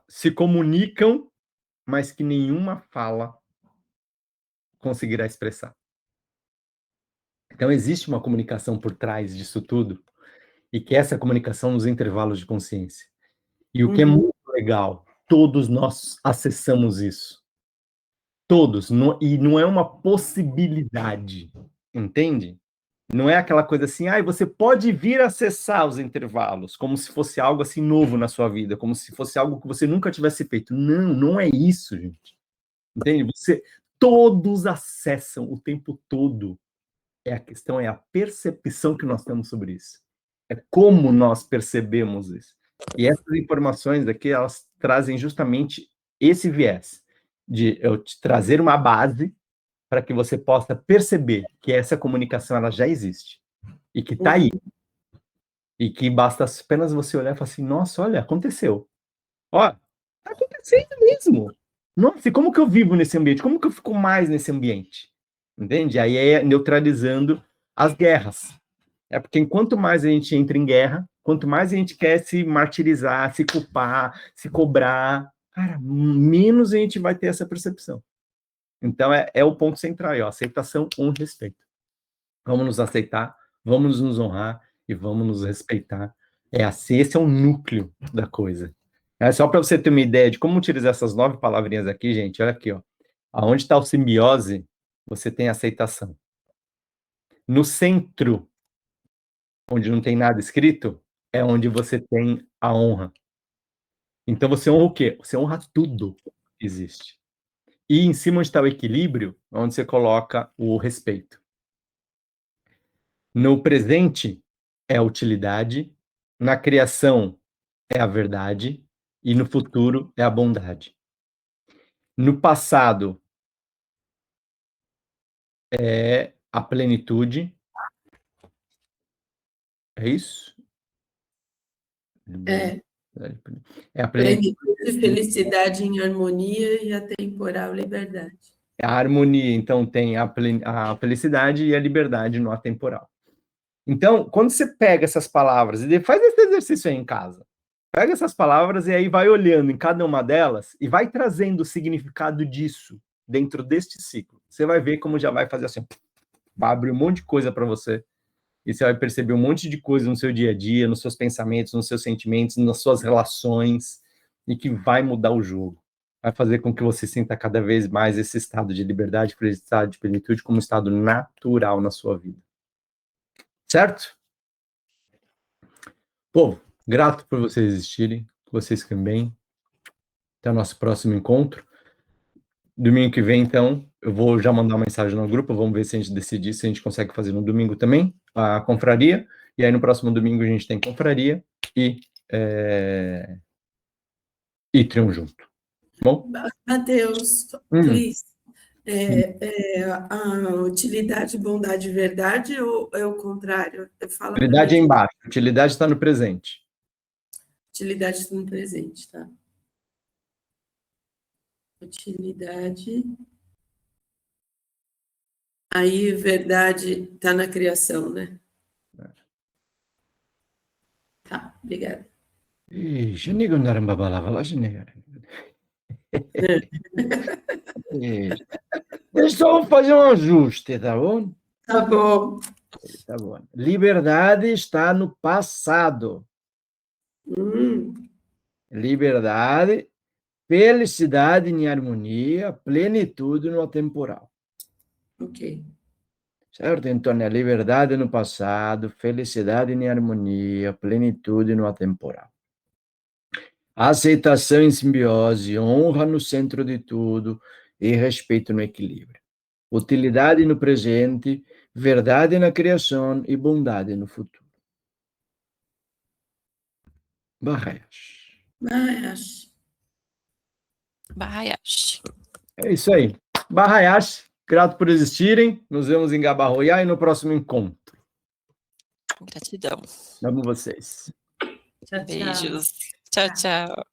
se comunicam, mas que nenhuma fala conseguirá expressar. Então, existe uma comunicação por trás disso tudo, e que essa comunicação nos intervalos de consciência. E o que é muito legal, todos nós acessamos isso. Todos. E não é uma possibilidade, entende? Não é aquela coisa assim, você pode vir acessar os intervalos, como se fosse algo assim novo na sua vida, como se fosse algo que você nunca tivesse feito. Não, não é isso, gente. Entende? Todos acessam o tempo todo. A questão é a percepção que nós temos sobre isso. É como nós percebemos isso. E essas informações aqui, elas trazem justamente esse viés de eu te trazer uma base para que você possa perceber que essa comunicação ela já existe e que está aí. E que basta apenas você olhar e falar assim, nossa, olha, aconteceu. Ó, está acontecendo mesmo. Nossa, e como que eu vivo nesse ambiente? Como que eu fico mais nesse ambiente? Entende? Aí é neutralizando as guerras. É porque enquanto mais a gente entra em guerra, quanto mais a gente quer se martirizar, se culpar, se cobrar, cara, menos a gente vai ter essa percepção. Então, é o ponto central aí, ó, aceitação, respeito. Vamos nos aceitar, vamos nos honrar e vamos nos respeitar. Esse é o núcleo da coisa. Só para você ter uma ideia de como utilizar essas 9 palavrinhas aqui, gente, olha aqui, ó. Aonde está o simbiose, você tem aceitação. No centro, onde não tem nada escrito, é onde você tem a honra. Então, você honra o quê? Você honra tudo que existe. E em cima onde está o equilíbrio, onde você coloca o respeito. No presente é a utilidade, na criação é a verdade e no futuro é a bondade. No passado é a plenitude. É isso? É a plenitude, felicidade em harmonia e a temporal liberdade. A harmonia, então, tem a felicidade e a liberdade no atemporal. Então, quando você pega essas palavras e faz esse exercício aí em casa, pega essas palavras e aí vai olhando em cada uma delas e vai trazendo o significado disso dentro deste ciclo. Você vai ver como já vai fazer assim, vai abrir um monte de coisa para você e você vai perceber um monte de coisa no seu dia a dia, nos seus pensamentos, nos seus sentimentos, nas suas relações e que vai mudar o jogo. Vai fazer com que você sinta cada vez mais esse estado de liberdade, felicidade, de plenitude como um estado natural na sua vida. Certo? Povo, grato por vocês existirem, que vocês também. Até o nosso próximo encontro. Domingo que vem, então, eu vou já mandar uma mensagem no grupo, vamos ver se a gente decidir, se a gente consegue fazer no domingo também, a confraria, e aí no próximo domingo a gente tem confraria e Trium junto. Bom? Mateus, please. A utilidade, bondade e verdade ou é o contrário? Utilidade é embaixo, utilidade está no presente. Utilidade está no presente, tá? Utilidade. Aí, verdade está na criação, né? Tá, obrigada. Deixa eu andar em babalava lá, Deixa eu fazer um ajuste, tá bom? Tá bom. Tá bom. Liberdade está no passado. Liberdade, felicidade em harmonia, plenitude no atemporal. Ok. Certo? Então, a liberdade no passado, felicidade em harmonia, plenitude no atemporal. Aceitação em simbiose, honra no centro de tudo e respeito no equilíbrio. Utilidade no presente, verdade na criação e bondade no futuro. Barreias. Bahayashi. É isso aí. Barrayashi, grato por existirem. Nos vemos em Gabarroiá e no próximo encontro. Gratidão. Amo vocês. Tchau, tchau. Beijos. Tchau, tchau.